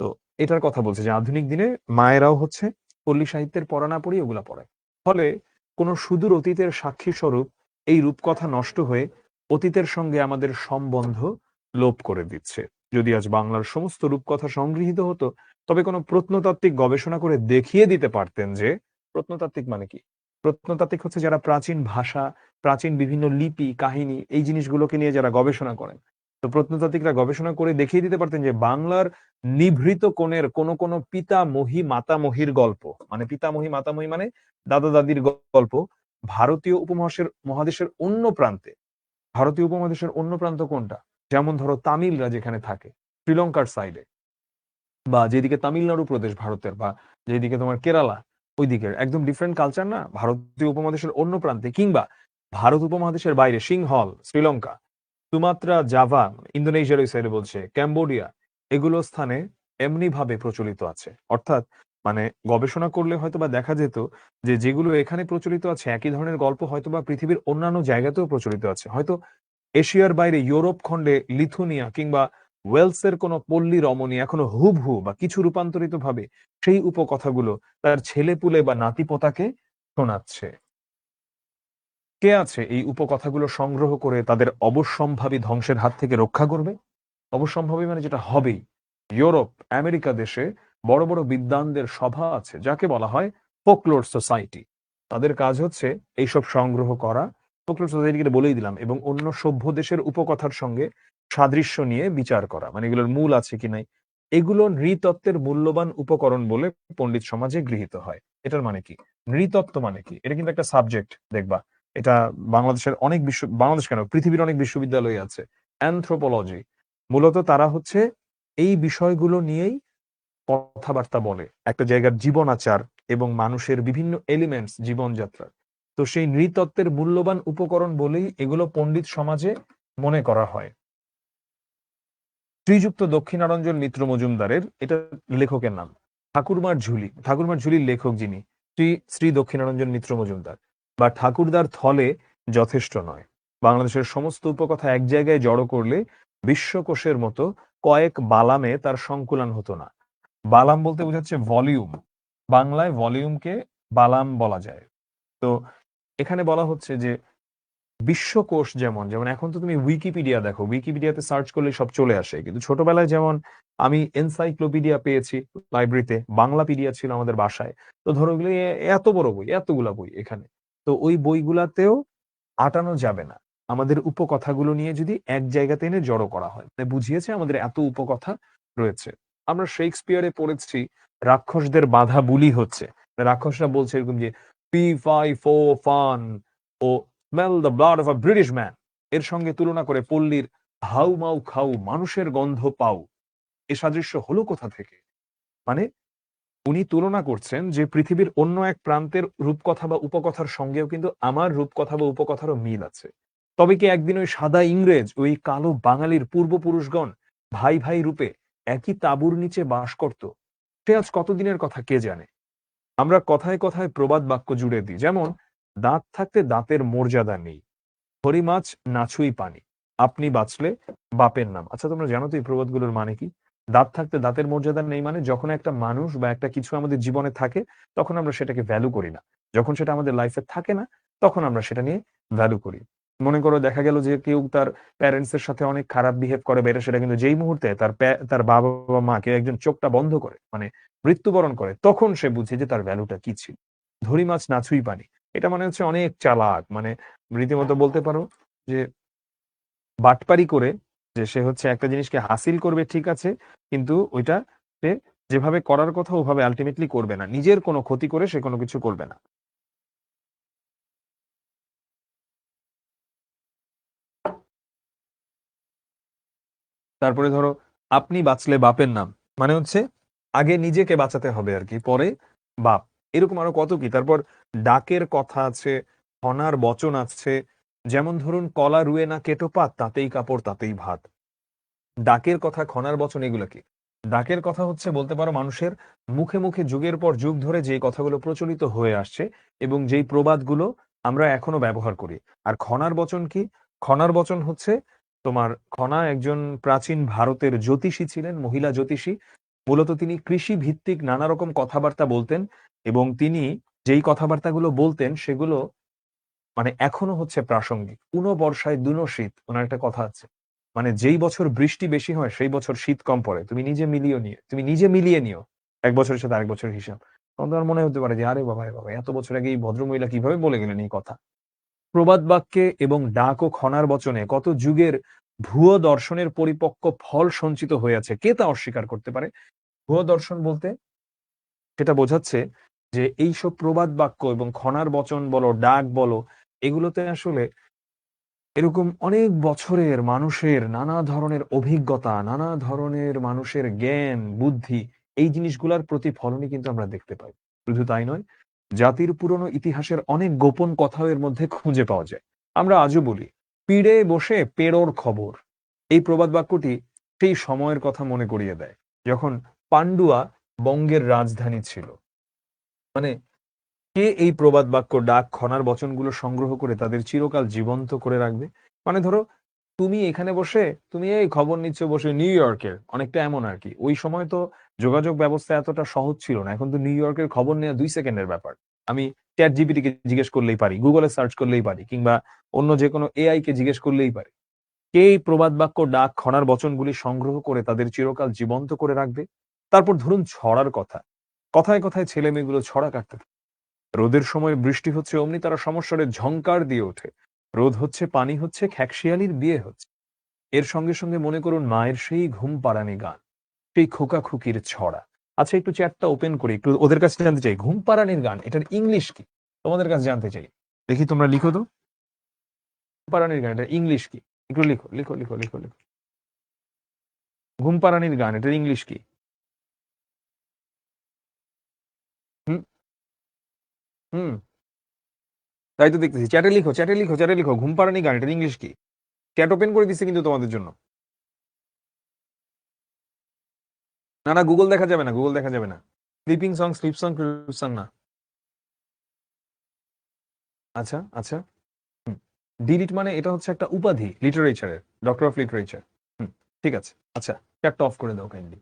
তো এটার কথা বলছে যে আধুনিক দিনে মায়েরাও হচ্ছে পল্লী সাহিত্যের পড়া না পড়িয়ে ওগুলা পড়ায়। ফলে কোনো সুদূর অতীতের সাক্ষী স্বরূপ এই রূপকথা নষ্ট হয়ে অতীতের সঙ্গে আমাদের সম্বন্ধ লোপ করে দিচ্ছে। যদি আজ বাংলার সমস্ত রূপকথা সংগৃহীত হতো, তবে কোনো প্রত্নতাত্ত্বিক গবেষণা করে দেখিয়ে দিতে পারতেন যে প্রত্নতাত্ত্বিক মানে কি? প্রত্নতাত্ত্বিক হচ্ছে যারা প্রাচীন ভাষা, প্রাচীন বিভিন্ন লিপি, কাহিনী এই জিনিসগুলোকে নিয়ে যারা গবেষণা করেন। তো প্রত্নতাত্ত্বিকরা গবেষণা করে দেখিয়ে দিতে পারতেন যে বাংলার নিভৃত কোণের কোন পিতামহী মাতামহীর গল্প, মানে পিতামহী মাতামহী মানে দাদা দাদির গল্প ভারতীয় উপমহাদেশের মহাদেশের অন্য প্রান্তে, ভারতীয় উপমহাদেশের অন্য প্রান্ত কোনটা? যেমন ধরো তামিলরা যেখানে থাকে শ্রীলঙ্কার সাইডে, বা যেদিকে তামিলনাড়ু প্রদেশ ভারতের, বা যেদিকে তোমার কেরালা, ওই দিকের একদম ডিফারেন্ট কালচার না ভারতীয় উপমহাদেশের অন্য প্রান্তে, কিংবা ভারত উপমহাদেশের বাইরে সিংহল শ্রীলঙ্কা, সুমাত্রা, জাভা, ইন্দোনেশিয়ার ওই সাইডে বলছে, ক্যাম্বোডিয়া, এগুলো স্থানে এমনি ভাবে প্রচলিত আছে। অর্থাৎ মানে গবেষণা করলে হয়তোবা দেখা যেত যে যেগুলো এখানে প্রচলিত আছে একই ধরনের গল্প হয়তোবা পৃথিবীর অন্যান্য জায়গাতেও প্রচলিত আছে। হয়তো এশিয়ার বাইরে ইউরোপ খণ্ডে লিথুনিয়া কিংবা ওয়েলসের কোনো পল্লী রমণী এখনো হুবহু বা কিছু রূপান্তরিত ভাবে সেই উপকথাগুলো তার ছেলেপুলে বা নাতিপোতাকে শোনাচ্ছে। কে আছে এই উপকথাগুলো সংগ্রহ করে তাদের অবশ্যম্ভাবী ধ্বংসের হাত থেকে রক্ষা করবে? অবশ্যম্ভাবী মানে যেটা হবেই। ইউরোপ, আমেরিকা দেশে বড় বড় বিদ্বানদের সভা আছে যাকে বলা হয় ফোকলোর সোসাইটি। তাদের কাজ হচ্ছে এইসব সংগ্রহ করা, ফোকলোর সোসাইটিকে বলেই দিলাম, এবং অন্য সভ্য দেশের উপকথার সঙ্গে সাদৃশ্য নিয়ে বিচার করা, মানে এগুলোর মূল আছে কি নাই। এগুলো নৃতত্ত্বের মূল্যবান উপকরণ বলে পণ্ডিত সমাজে গৃহীত হয়। এটার মানে কি? নৃতত্ত্ব মানে কি? এটা কিন্তু একটা সাবজেক্ট, দেখবা এটা বাংলাদেশের অনেক বাংলাদেশ কেন পৃথিবীর অনেক বিশ্ববিদ্যালয় আছে। অ্যানথ্রোপোলজি, মূলত তারা হচ্ছে এই বিষয়গুলো নিয়েই কথাবার্তা বলে একটা জায়গার জীবন আচার এবং মানুষের বিভিন্ন এলিমেন্টস জীবনযাত্রার। তো সেই নৃতত্ত্বের মূল্যবান উপকরণ বলেই এগুলো পণ্ডিত সমাজে মনে করা হয়। শ্রীযুক্ত দক্ষিণারঞ্জন মিত্র মজুমদারের, এটা লেখকের নাম ঠাকুরমার ঝুলি, ঠাকুরমার ঝুলির লেখক যিনি শ্রী শ্রী দক্ষিণারঞ্জন মিত্র মজুমদার, বা ঠাকুরদার থলে যথেষ্ট নয়। বাংলাদেশের সমস্ত উপকথা এক জায়গায় জড়ো করলে বিশ্বকোষের মতো কয়েক বালামে তার সংকুলন হতো না। বালাম বলতে বোঝাচ্ছে ভলিউম, বাংলায় ভলিউমকে বালাম বলা যায়। তো এখানে বলা হচ্ছে যে বিশ্বকোষ যেমন, যেমন এখন তো তুমি উইকিপিডিয়া দেখো, উইকিপিডিয়াতে সার্চ করলে সব চলে আসে, কিন্তু ছোটবেলায় যেমন আমি এনসাইক্লোপিডিয়া পেয়েছি লাইব্রেরিতে, বাংলাপিডিয়া ছিল আমাদের বাসায়। তো ধরো ওগুলো এত বড় বই, এতগুলা বই এখানে, তো ওই বইগুলাতেও আটানো যাবে না আমাদের উপকথাগুলো নিয়ে যদি এক জায়গাতে এনে জড়ো করা হয়। মানে বুঝিয়েছে আমাদের এত উপকথা রয়েছে। আমরা শেক্সপিয়ারে পড়েছি রাক্ষসদের বাধা বুলি হচ্ছে, রাক্ষসরা বলছে এরকম যে পি ফাই ফো ফান ও smell the blood of a British man, এর সঙ্গে তুলনা করে পল্লীর হাউ মাউ খাউ মানুষের গন্ধ পাও। এ সাদৃশ্য হলো কোথা থেকে? মানে উনি তুলনা করছেন যে পৃথিবীর অন্য এক প্রান্তের রূপকথা বা উপকথার সঙ্গেও কিন্তু আমার রূপকথা বা উপকথারও মিল আছে। তবে কি একদিন ওই সাদা ইংরেজ, ওই কালো বাঙালির পূর্বপুরুষগণ ভাই ভাই রূপে একই তাঁবুর নিচে বাস করত? সে আজ কতদিনের কথা কে জানে। আমরা কথায় কথায় প্রবাদ বাক্য জুড়ে দিই, যেমন দাঁত থাকতে দাঁতের মর্যাদা নেই, হরি মাছ নাছুই পানি, আপনি বাঁচলে বাপের নাম। আচ্ছা তোমরা জানো তো এই প্রবাদগুলোর মানে কি? দাঁত থাকতে দাঁতের মর্যাদা নেই মানে যখন একটা মানুষ বা একটা কিছু আমাদের জীবনে থাকে তখন আমরা সেটাকে ভ্যালু করি না, যখন সেটা আমাদের লাইফে থাকে না তখন আমরা সেটা নিয়ে ভ্যালু করি। মনে করো দেখা গেল যে কেউ তার প্যারেন্টস এর সাথে অনেক খারাপ বিহেভ করে বেড়ে, সেটা কিন্তু যেই মুহূর্তে তার বাবা বা মা কেউ একজন চোখটা বন্ধ করে, মানে মৃত্যুবরণ করে, তখন সে বুঝে যে তার ভ্যালুটা কি ছিল। ধরি মাছ না ছুঁই পানি, এটা মানে হচ্ছে অনেক চালাক, মানে রীতিমতো বলতে পারো যে বাটপারি করে, যে সে হচ্ছে একটা জিনিসকে হাসিল করবে ঠিক আছে, কিন্তু ওইটা সে যেভাবে করার কথা ওভাবে আলটিমেটলি করবে না, নিজের কোনো ক্ষতি করে সে কোনো কিছু করবে না। তারপরে ধরো আপনি বাঁচলে বাপের নাম, মানে হচ্ছে আগে নিজেকে বাঁচাতে হবে আর কি, পরে বাপ, এরকম আরো কত কি। তারপর ডাকের কথা আছে, খনার বচন আছে। যেমন ধরুন, কলা রুয়ে না কেটো পাত, তাতেই কাপড় তাতেই ভাত। ডাকের কথা, খনার বচন, এগুলো কি? ডাকের কথা হচ্ছে বলতে পারো মানুষের মুখে মুখে যুগের পর যুগ ধরে যে কথাগুলো প্রচলিত হয়ে আসছে এবং যেই প্রবাদগুলো আমরা এখনো ব্যবহার করি। আর খনার বচন কি? খনার বচন হচ্ছে তোমার, খনা একজন প্রাচীন ভারতের জ্যোতিষী ছিলেন, মহিলা জ্যোতিষী। মূলত তিনি কৃষি ভিত্তিক নানা রকম কথাবার্তা বলতেন এবং তিনি যেই কথাবার্তাগুলো বলতেন সেগুলো মানে এখনো হচ্ছে প্রাসঙ্গিক। উনো বর্ষায় দুনো শীত, ওনার একটা কথা আছে। মানে যেই বছর বৃষ্টি বেশি হয় সেই বছর শীত কম পড়ে। তুমি নিজে মিলিয়ে নিও এক বছরের সাথে আরেক বছরের হিসাব। তখন তোমার মনে হতে পারে যে আরে বাবা রে বাবা, এত বছর আগে এই ভদ্রমহিলা কিভাবে বলে গেলেন এই কথা। প্রবাদ বাক্যে এবং ডাক ও খনার বচনে কত যুগের ভুয়ো দর্শনের পরিপক্ক ফল সঞ্চিত হয়ে আছে, কে তা অস্বীকার করতে পারে? ভুয়ো দর্শন বলতে সেটা বোঝাচ্ছে যে এইসব প্রবাদ বাক্য এবং খনার বচন বলো, ডাক বলো, এগুলোতে আসলে এরকম অনেক বছরের মানুষের নানা ধরনের অভিজ্ঞতা, নানা ধরনের মানুষের জ্ঞান, বুদ্ধি, এই জিনিসগুলার প্রতিফলনই কিন্তু আমরা দেখতে পাই। শুধু তাই নয়, জাতির পুরনো ইতিহাসের অনেক গোপন কথাও এর মধ্যে খুঁজে পাওয়া যায়। আমরা আজও বলি, "পীড়ে বসে পেড়োর খবর।" এই প্রবাদ বাক্যটি সেই সময়ের কথা মনে করিয়ে দেয়, যখন পান্ডুয়া বঙ্গের রাজধানী ছিল। মানে কে এই প্রবাদ বাক্য, ডাক, খনার বচনগুলো সংগ্রহ করে তাদের চিরকাল জীবন্ত করে রাখবে? মানে ধরো, তুমি এখানে বসে তুমি এই খবর নিচ্ছ বসে নিউ ইয়র্কের, অনেকটা এমন আর কি। ওই সময় তো যোগাযোগ ব্যবস্থা এতটা সহজ ছিল না। এখন তো নিউ ইয়র্কের খবর নেওয়া 2 সেকেন্ডের ব্যাপার। আমি চ্যাট জিপিটি কে জিজ্ঞেস করলেই পারি, গুগলে সার্চ করলেই পারি, কিংবা অন্য যে কোনো এআই কে জিজ্ঞেস করলেই পারি। কে এই প্রবাদ বাক্য, ডাক, খনার বচনগুলি সংগ্রহ করে তাদের চিরকাল জীবন্ত করে রাখবে? তারপর ধরুন ছড়ার কথা। কথায় কথায় ছেলে মেয়েগুলো ছড়া কাটতে থাকে। রোদের সময় বৃষ্টি হচ্ছে অমনি তারা সমস্বরে ঝংকার দিয়ে ওঠে। রোদ হচ্ছে, পানি হচ্ছে, খ্যাকশিয়ালির বিয়ে হচ্ছে। এর সঙ্গে সঙ্গে মনে করুন মায়ের সেই ঘুম পাড়ানি গান, সেই খোকা খুকির ছড়া। আচ্ছা, একটু চ্যাটটা ওপেন করি, একটু ওদের কাছে জানতে চাই, ঘুম পাড়ানির গান এটার ইংলিশ কি? তোমাদের কাছে জানতে চাই। দেখি তোমরা লিখো তো, ঘুম পাড়ানির গান এটার ইংলিশ কি? একটু লিখো লিখো লিখো লিখো লিখো। ঘুম পাড়ানির গান এটার ইংলিশ কি? হুম, হুম, তাই তো দেখতেছি। চ্যাটে লিখো, চ্যাটে লিখো, চ্যাটে লিখো, ঘুম পাড়ানি গান এটার ইংলিশ কি? চ্যাট ওপেন করে দিচ্ছে কিন্তু তোমাদের জন্য। না না, গুগল দেখা যাবে না, গুগল দেখা যাবে না। Sleeping song, sleep song, sleep song না। আচ্ছা আচ্ছা। হুম। ডিলিট মানে এটা হচ্ছে একটা উপাধি লিটারেচারের, ডক্টর অফ লিটারেচার। হুম, ঠিক আছে। আচ্ছা, চ্যাটটা অফ করে দাও কাইন্ডলি।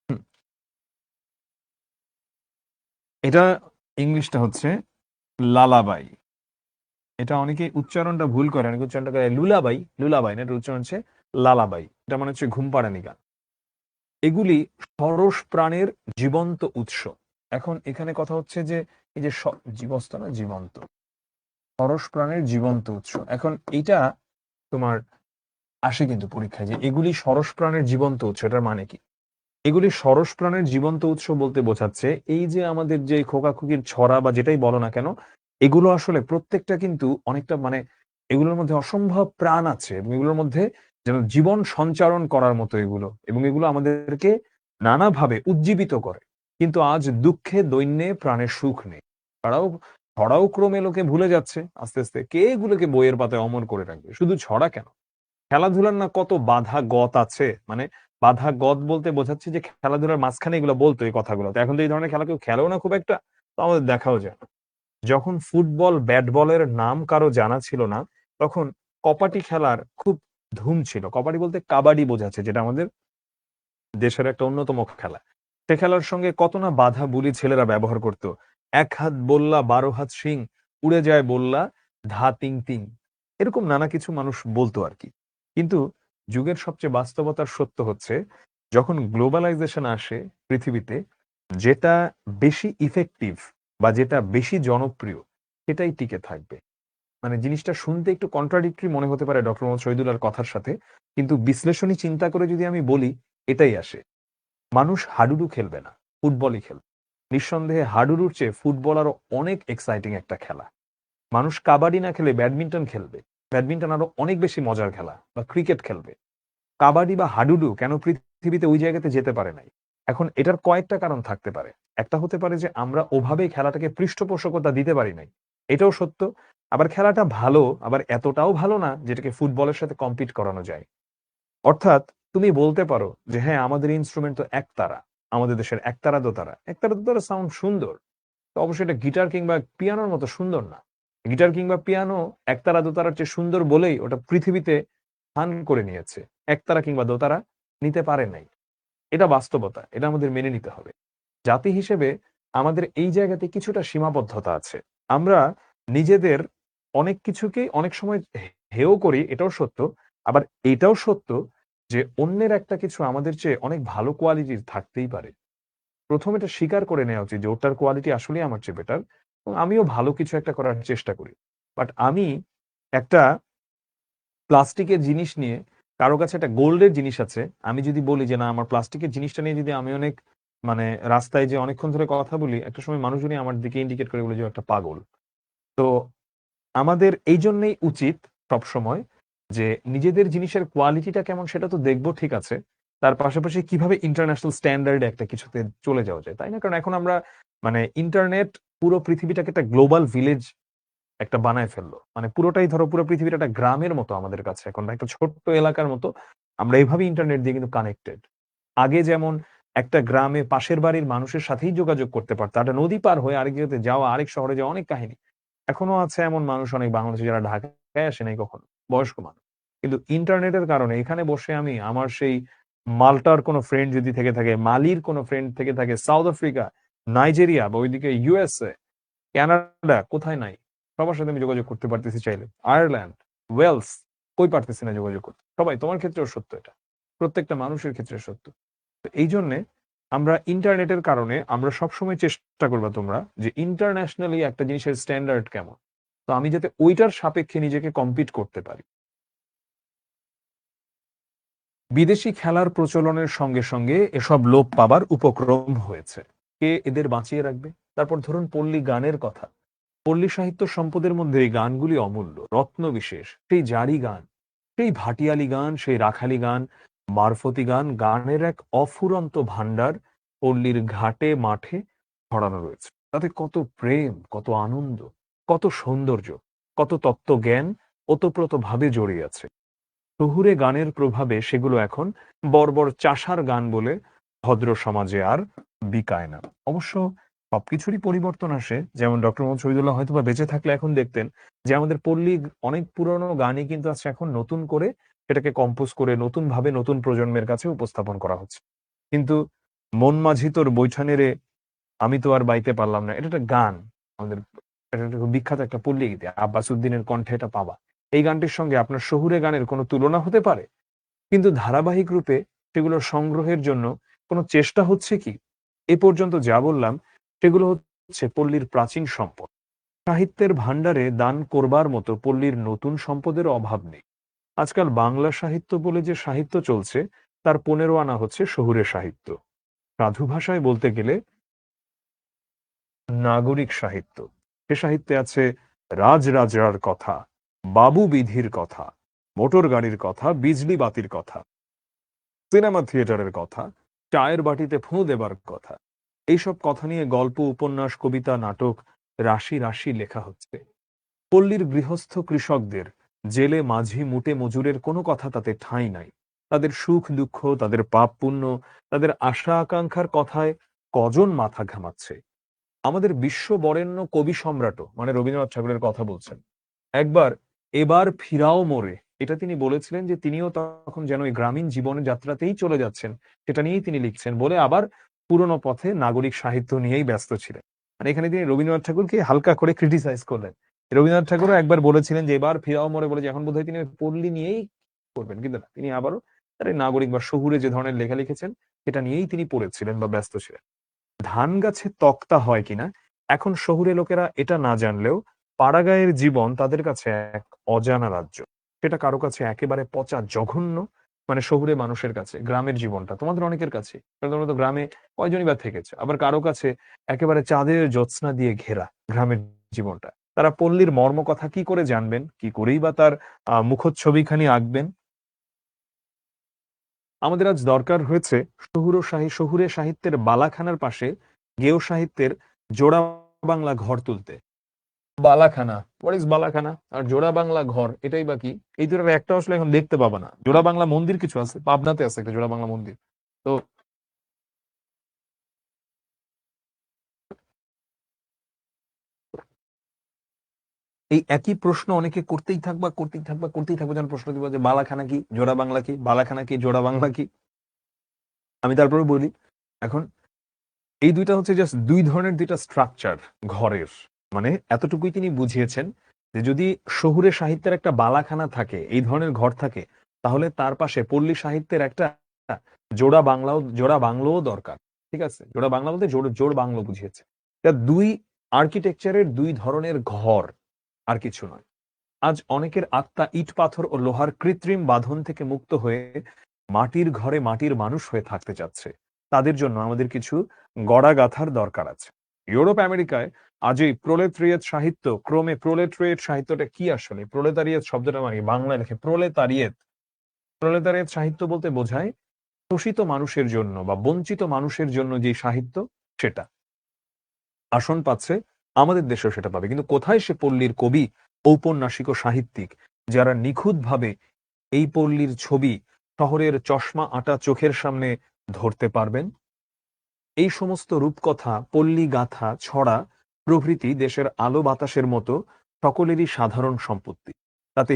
হুম, এটা ইংলিশটা হচ্ছে লালাবাই। এটা অনেকে উচ্চারণটা ভুল করে, অনেকে উচ্চারণটা করে লুলাবাই, লুলাবাই না, এটা উচ্চারণ হচ্ছে লালাবাই। এটা মানে হচ্ছে ঘুম পাড়ানি গান। এগুলি সরস প্রাণের জীবন্ত উৎস। এখন এখানে কথা হচ্ছে যে এই যে জীবস্ত না, জীবন্ত, সরস প্রাণের জীবন্ত উৎস। এখন এইটা তোমার আসে কিন্তু পরীক্ষায়, যে এগুলি সরস প্রাণের জীবন্ত উৎস, এটার মানে কি? এগুলি সরস প্রাণের জীবন্ত উৎস বলতে বোঝাচ্ছে এই যে আমাদের যে খোকাখুকির ছড়া বা যেটাই বলো না কেন, এগুলো আসলে প্রত্যেকটা কিন্তু অনেকটা মানে এগুলোর মধ্যে অসম্ভব প্রাণ আছে এবং এগুলোর মধ্যে যেন জীবন সঞ্চারণ করার মতো এগুলো, এবং এগুলো আমাদেরকে নানাভাবে উজ্জীবিত করে। কিন্তু আজ দুঃখে দৈন্যে প্রাণের সুখ নেই। ছড়াও, ছড়াও ক্রমে লোকে ভুলে যাচ্ছে আস্তে আস্তে। কে এগুলোকে বইয়ের পাতায় অমর করে রাখবে? শুধু ছড়া কেন, খেলাধুলার না কত বাধা গত আছে। মানে বাধা গত বলতে বোঝাচ্ছে যে খেলাধুলার মাঝখানে এগুলো বলতো এই কথাগুলো। তো এখন তো এই ধরনের খেলা কেউ খেলেও না খুব একটা, তো আমাদের দেখাও যায় না। যখন ফুটবল, ব্যাট বলের নাম কারো জানা ছিল না, তখন কপাটি খেলার খুব ধুম ছিল। কবাডি বলতে কাবাডি বোঝাচ্ছে, যেটা আমাদের দেশের একটা অন্যতম খেলা। সে খেলার সঙ্গে কত না বাধা বুলি ছেলেরা ব্যবহার করত। এক হাত বললা, 12 হাত শিং, উড়ে যায় বললা, ধা তিং তিং। এরকম নানা কিছু মানুষ বলতো আর কি। কিন্তু যুগের সবচেয়ে বাস্তবতার সত্য হচ্ছে, যখন গ্লোবালাইজেশন আসে পৃথিবীতে, যেটা বেশি ইফেক্টিভ বা যেটা বেশি জনপ্রিয়, সেটাই টিকে থাকবে। মানে জিনিসটা শুনতে একটু কন্ট্রাডিক্টরি মনে হতে পারে ডক্টর মোহাম্মদ শহীদুল্লাহর কথার সাথে, কিন্তু বিশ্লেষণী চিন্তা করে যদি আমি বলি, এটাই আসে। মানুষ হাডুডু খেলবে না, ফুটবলই খেলবে। নিঃসন্দেহে হাডুডুর চেয়ে ফুটবল আরো অনেক এক্সাইটিং একটা খেলা। মানুষ কাবাডি না খেলে ব্যাডমিন্টন খেলবে। ব্যাডমিন্টন আরো অনেক বেশি মজার খেলা, বা ক্রিকেট খেলবে। কাবাডি বা হাডুডু কেন পৃথিবীতে ওই জায়গাতে যেতে পারে নাই? এখন এটার কয়েকটা কারণ থাকতে পারে। একটা হতে পারে যে আমরা ওভাবেই খেলাটাকে পৃষ্ঠপোষকতা দিতে পারি নাই। এটাও সত্য। আবার খেলাটা ভালো, আবার এতটাও ভালো না যেটাকে ফুটবলের সাথে কম্পিট করানো যায়। অর্থাৎ তুমি বলতে পারো যে হ্যাঁ, আমাদের ইন্সট্রুমেন্ট তো একতারা। আমাদের দেশের একতারা দোতারা। একতারা দোতারা সাউন্ড সুন্দর। তো অবশ্যই এটা গিটার কিংবা পিয়ানোর মতো সুন্দর না। গিটার কিংবা পিয়ানো একতারা দোতারার চেয়ে সুন্দর বলেই ওটা পৃথিবীতে স্থান করে নিয়েছে। একতারা কিংবা দোতারা নিতে পারে নাই। এটা বাস্তবতা। এটা আমাদের মেনে নিতে হবে। জাতি হিসেবে আমাদের এই জায়গাতে কিছুটা সীমাবদ্ধতা আছে। আমরা নিজেদের অনেক কিছুকেই অনেক সময় হেয় করি, এটাও সত্য। আবার এটাও সত্য যে অন্যের একটা কিছু আমাদের চেয়ে অনেক ভালো কোয়ালিটির থাকতেই পারে। ১ম এটা স্বীকার করে নেওয়া উচিত যে ওটার কোয়ালিটি আসলেই আমার চেয়ে বেটার এবং আমিও ভালো কিছু একটা করার চেষ্টা করি। বাট আমি একটা প্লাস্টিকের জিনিস নিয়ে কারো কাছে একটা গোল্ডের জিনিস আছে। আমি যদি বলি যে না আমার প্লাস্টিকের জিনিসটা নিয়ে যদি আমি অনেক মানে রাস্তায় যে অনেকক্ষণ ধরে কথা বলি, একটা সময় মানুষজনই আমার দিকে ইন্ডিকেট করে বলে যে ও একটা পাগল। তো আমাদের এইজন্যেই উচিত সবসময় যে নিজেদের জিনিসের কোয়ালিটিটা কেমন সেটা তো দেখব ঠিক আছে। তার পাশাপাশি কিভাবে ইন্টারন্যাশনাল স্ট্যান্ডার্ড এ একটা কিছুতে চলে যাওয়া যায়। তাই না? কারণ এখন আমরা মানে ইন্টারনেট পুরো পৃথিবীটাকে একটা গ্লোবাল ভিলেজ একটা বানায় ফেললো। মানে পুরোটাই ধরো পুরো পৃথিবীটা একটা গ্রামের মতো আমাদের কাছে এখন বা একটা ছোট্ট এলাকার মতো আমরা এভাবে ইন্টারনেট দিয়ে কিন্তু কানেক্টেড। আগে যেমন একটা গ্রামে পাশের বাড়ির মানুষের সাথেই যোগাযোগ করতে পারত। একটা নদী পার হয়ে আরেক জায়গাতে যাওয়া, আরেক শহরে যাওয়া অনেক কাহিনী। এখনো আছে এমন মানুষ অনেক বাংলাদেশে যারা ঢাকায় আসে নাই কখনো। বয়স্ক মানুষ। কিন্তু ইন্টারনেটের কারণে এখানে বসে আমি আমার সেই মাল্টার কোনো ফ্রেন্ড যদি থেকে থাকে, মালির কোনো ফ্রেন্ড থেকে থাকে, সাউথ আফ্রিকা, নাইজেরিয়া বা ওইদিকে ইউএসএ, কানাডা কোথায় নাই? সবার সাথে আমি যোগাযোগ করতে পারতেছি চাইলে। আয়ারল্যান্ড, ওয়েলস, কই পারতেছি না যোগাযোগ করতে। সবাই তোমার ক্ষেত্রেও সত্য এটা। প্রত্যেকটা মানুষের ক্ষেত্রে সত্য। তো এইজন্যে আমরা ইন্টারনেটের কারণে আমরা সবসময় চেষ্টা করবা তোমরা যে ইন্টারন্যাশনালি একটা জিনিসের স্ট্যান্ডার্ড কেমন। তো আমি যাতে ঐটার সাপেক্ষে নিজেকে কম্পিট করতে পারি। বিদেশি খেলার প্রচলনের সঙ্গে সঙ্গে এসব লোপ পাবার উপক্রম হয়েছে। কে এদের বাঁচিয়ে রাখবে? তারপর ধরুন পল্লী গানের কথা। পল্লী সাহিত্য সম্পদের মধ্যে এই গানগুলি অমূল্য, রত্নবিশেষ। সেই জারি গান, সেই ভাটিয়ালি গান, সেই রাখালি গান, মারফতি গান, গানের এক অফুরন্ত ভাণ্ডার পল্লীর ঘাটে মাঠে ছড়ানো রয়েছে। তাতে কত প্রেম, কত আনন্দ, কত সৌন্দর্য, কত তত্ত্বজ্ঞান ওতপ্রোতভাবে জড়িয়ে আছে। শহুরে গানের প্রভাবে সেগুলো এখন বর্বর চাষার গান বলে ভদ্র সমাজে আর বিকায় না। অবশ্য সবকিছুরই পরিবর্তন আসে। যেমন ডক্টর মোহাম্মদ শহীদুল্লাহ হয়তোবা বেঁচে থাকলে এখন দেখতেন যে আমাদের পল্লী অনেক পুরনো গানই কিন্তু আছে এখন নতুন করে সেটাকে কম্পোজ করে নতুনভাবে নতুন প্রজন্মের কাছে উপস্থাপন করা হচ্ছে। কিন্তু মন মাঝি তোর বৈঠানে রে আমি তো আর বাইতে পারলাম না। এটা একটা গান। আমাদের এটা একটা খুব বিখ্যাত একটা পল্লী গীতি। আব্বাস উদ্দিনের কণ্ঠে এটা পাওয়া। এই গানটির সঙ্গে আপনার শহুরে গানের কোনো তুলনা হতে পারে? কিন্তু ধারাবাহিক রূপে সেগুলোর সংগ্রহের জন্য কোনো চেষ্টা হচ্ছে কি? এ পর্যন্ত যা বললাম সেগুলো হচ্ছে পল্লীর প্রাচীন সম্পদ। সাহিত্যের ভাণ্ডারে দান করবার মতো পল্লীর নতুন সম্পদের অভাব নেই। আজকাল বাংলা সাহিত্য বলে যে সাহিত্য চলছে তার ১৫ আনা হচ্ছে শহুরে সাহিত্য। সাধু ভাষায় বলতে গেলে নাগরিক সাহিত্য। সে সাহিত্যে আছে রাজরাজার কথা, বাবু বিধির কথা, মোটর গাড়ির কথা, বিজলি বাতির কথা, সিনেমা থিয়েটারের কথা, চায়ের বাটিতে ফুঁ দেবার কথা। এইসব কথা নিয়ে গল্প, উপন্যাস, কবিতা, নাটক রাশি রাশি লেখা হচ্ছে। পল্লীর গৃহস্থ কৃষকদের, জেলে মাঝি মুটে মজুরের কোনো কথা তাতে ঠাঁই নাই। তাদের সুখ দুঃখ, তাদের পাপ পুণ্য, তাদের আশা আকাঙ্ক্ষার কথায় কজন মাথা ঘামাচ্ছে। আমাদের বিশ্ব বরেণ্য কবি সম্রাটও মানে রবীন্দ্রনাথ ঠাকুরের কথা বলছেন। একবার এবার ফিরাও মোরে এটা তিনি বলেছিলেন যে তিনিও তখন যেন এই গ্রামীণ জীবন যাত্রাতেই চলে যাচ্ছেন সেটা নিয়েই তিনি লিখছেন বলে আবার পুরনো পথে নাগরিক সাহিত্য নিয়েই ব্যস্ত ছিলেন। মানে এখানে তিনি রবীন্দ্রনাথ ঠাকুরকে হালকা করে ক্রিটিসাইজ করলেন। রবীন্দ্রনাথ ঠাকুরও একবার বলেছিলেন যে এবার ফিরাও মোরে বলে যে এখন বোধহয় তিনি পল্লী নিয়েই করবেন কিন্তু না তিনি আবারও তার এই নাগরিক বা শহুরে যে ধরনের লেখা লিখেছেন সেটা নিয়েই তিনি পড়েছিলেন বা ব্যস্ত ছিলেন। ধান গাছে তক্তা হয় কিনা এখন শহুরে লোকেরা এটা না জানলেও পাড়াগাঁয়ের জীবন তাদের কাছে এক অজানা রাজ্য। সেটা কারো কাছে একেবারে পচা জঘন্য মানে শহুরে মানুষের কাছে গ্রামের জীবনটা তোমাদের অনেকের কাছে কারণ তোমরা তো গ্রামে কয়জনই বা থেকেছো আবার কারো কাছে একেবারে চাঁদের জ্যোৎস্না দিয়ে ঘেরা গ্রামের জীবনটা। তারা পল্লীর মর্ম কথা কি করে জানবেন কি করেই বা তার মুখচ্ছবিখানি আঁকবেন। আমাদের আজ দরকার হয়েছে শহুরে সাহিত্যের বালাখানার পাশে গেয় সাহিত্যের জোড়া বাংলা ঘর তুলতে। বালাখানা, হোয়াট ইজ বালাখানা আর জোড়া বাংলা ঘর, এটাই বাকি। এই দুটোর একটা আসলে এখন দেখতে পাবা না। জোড়া বাংলা মন্দির কিছু আছে, পাবনাতে আছে একটা জোড়া বাংলা মন্দির। তো এই একই প্রশ্ন অনেকে করতেই থাকবা যেন প্রশ্ন দিব যে বালাখানা কি, জোড়া বাংলা কি, বালাখানা কি, জোড়া বাংলা কি। আমি তারপরে বলি, এখন এই দুইটা হচ্ছে জাস্ট দুই ধরনের দুইটা স্ট্রাকচার ঘরের। মানে এতটুকুই তিনি বুঝিয়েছেন যে যদি শহুরে সাহিত্যের একটা বালাখানা থাকে, এই ধরনের ঘর থাকে, তাহলে তার পাশে পল্লী সাহিত্যের একটা জোড়া বাংলাও দরকার। ঠিক আছে, জোড়া বাংলা বলতে জোড় বাংলা বুঝিয়েছে। তা দুই আর্কিটেকচারের দুই ধরনের ঘর, আর কিছু নয়। আজ অনেকের আত্মা ইট পাথর ও লোহার কৃত্রিম বাঁধন থেকে মুক্ত হয়ে মাটির ঘরে মাটির মানুষ হয়ে থাকতে চাচ্ছে। তাদের জন্য আমাদের কিছু গড়া গাথার দরকার আছে। ইউরোপ আমেরিকায় আজ এই প্রোলেটরিয়েট সাহিত্য ক্রমে, প্রোলেটরিয়েট সাহিত্যটা কি আসলে? প্রোলেতারিয়েত শব্দটা মানে বাংলায় লেখে প্রোলেতারিয়েত। প্রোলেতারিয়েত সাহিত্য বলতে বোঝায় শোষিত মানুষের জন্য বা বঞ্চিত মানুষের জন্য যে সাহিত্য, সেটা আসন পাচ্ছে। আমাদের দেশেও সেটা পাবে, কিন্তু কোথায় সে পল্লীর কবি, ঔপন্যাসিক ও সাহিত্যিক যারা নিখুঁতভাবে এই পল্লীর ছবি শহরের চশমা আঁটা চোখের সামনে ধরতে পারবেন? এই সমস্ত রূপকথা, পল্লী গাথা, ছড়া প্রভৃতি দেশের আলো বাতাসের মতো সকলেরই সাধারণ সম্পত্তি। তাতে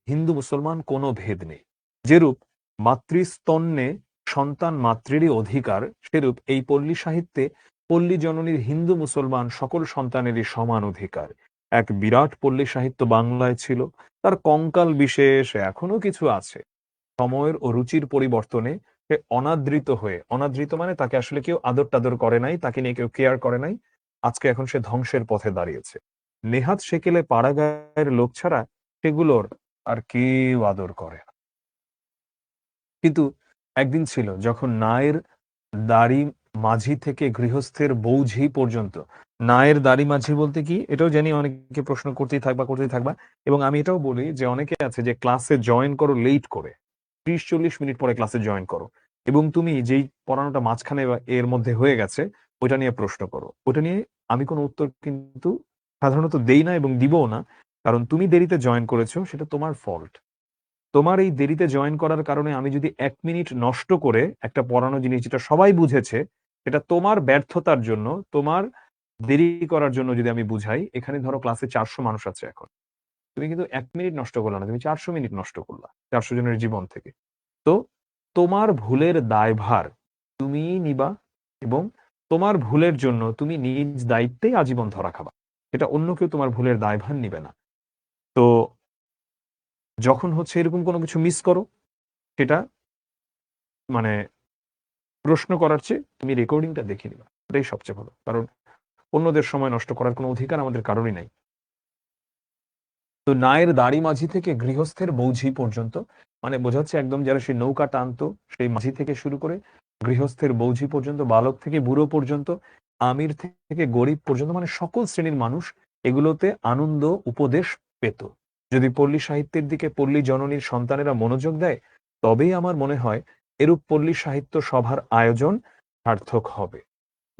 হিন্দু মুসলমান কোনো ভেদ নেই। যেরূপ মাতৃস্তন্যে সন্তান মাতৃরই অধিকার, সেরূপ এই পল্লী সাহিত্যে পল্লী জননীর হিন্দু মুসলমান সকল সন্তানেরই সমান অধিকার। এক বিরাট পল্লী সাহিত্য বাংলায় ছিল, তার কঙ্কাল বিশেষ এখনো কিছু আছে। সময়ের ও রুচির পরিবর্তনে সে অনাদৃত মানে তাকে আসলে কেউ আদর টাদর করে নাই, তাকে নিয়ে কেউ কেয়ার করে নাই। আজকে এখন সে ধ্বংসের পথে দাঁড়িয়েছে। নেহাত সেকেলে পাড়া গায়ের লোক ছাড়া সেগুলোর আর কেউ আদর করে না। কিন্তু একদিন ছিল যখন নায়ের দাড়ি মাঝি থেকে গৃহস্থের বৌঝি পর্যন্ত। নায়ের দাড়ি মাঝি বলতে কি, এটাও জানি অনেকে প্রশ্ন করতেই থাকবা। এবং আমি এটাও বলি যে অনেকে আছে যে ক্লাসে জয়েন করো লেট করে, 30-40 মিনিট পরে ক্লাসে জয়েন করো, এবং তুমি যেই পড়ানোটা মাঝখানে বা এর মধ্যে হয়ে গেছে ওইটা নিয়ে প্রশ্ন করো। ওটা নিয়ে আমি কোনো উত্তর কিন্তু সাধারণত দেই না এবং দিবও না। কারণ তুমি দেরিতে জয়েন করেছো, সেটা তোমার ফল্ট। তোমার এই দেরিতে জয়েন করার কারণে আমি যদি 1 মিনিট নষ্ট করে একটা পড়ানো জিনিস যেটা সবাই বুঝেছে, সেটা তোমার ব্যর্থতার জন্য, তোমার দেরি করার জন্য যদি আমি বুঝাই, এখানে ধরো ক্লাসে 400 মানুষ আছে এখন, তুমি কিন্তু 1 মিনিট নষ্ট করলা না, তুমি 400 মিনিট নষ্ট করলা 400 জনের জীবন থেকে। তো তোমার ভুলের দায়ভার তুমিই নিবা, এবং তোমার ভুলের জন্য তুমি নিজ দায়িত্বেই আজীবন ধরা খাবা। এটা অন্য কেউ তোমার ভুলের দায়ভার নিবে না। তো যখন হচ্ছে এরকম কোনো কিছু মিস করো, সেটা মানে প্রশ্ন করার চেয়ে তুমি রেকর্ডিংটা দেখে নিবা, এটাই সবচেয়ে ভালো। কারণ অন্যদের সময় নষ্ট করার কোনো অধিকার আমাদের কারণই নাই। তো নায়ের দাড়ি মাঝি থেকে গৃহস্থের বৌঝি পর্যন্ত, মানে বোঝাচ্ছে একদম যারা সেই নৌকা টানতো সেই মাঝি থেকে শুরু করে গৃহস্থের বৌঝি পর্যন্ত, বালক থেকে বুড়ো পর্যন্ত, আমির থেকে গরিব পর্যন্ত, মানে সকল শ্রেণীর মানুষ এগুলোতে আনন্দ উপদেশ পেত। যদি পল্লী সাহিত্যের দিকে পল্লী জননীর সন্তানেরা মনোযোগ দেয়, তবেই আমার মনে হয় এরূপ পল্লী সাহিত্য সভার আয়োজন সার্থক হবে।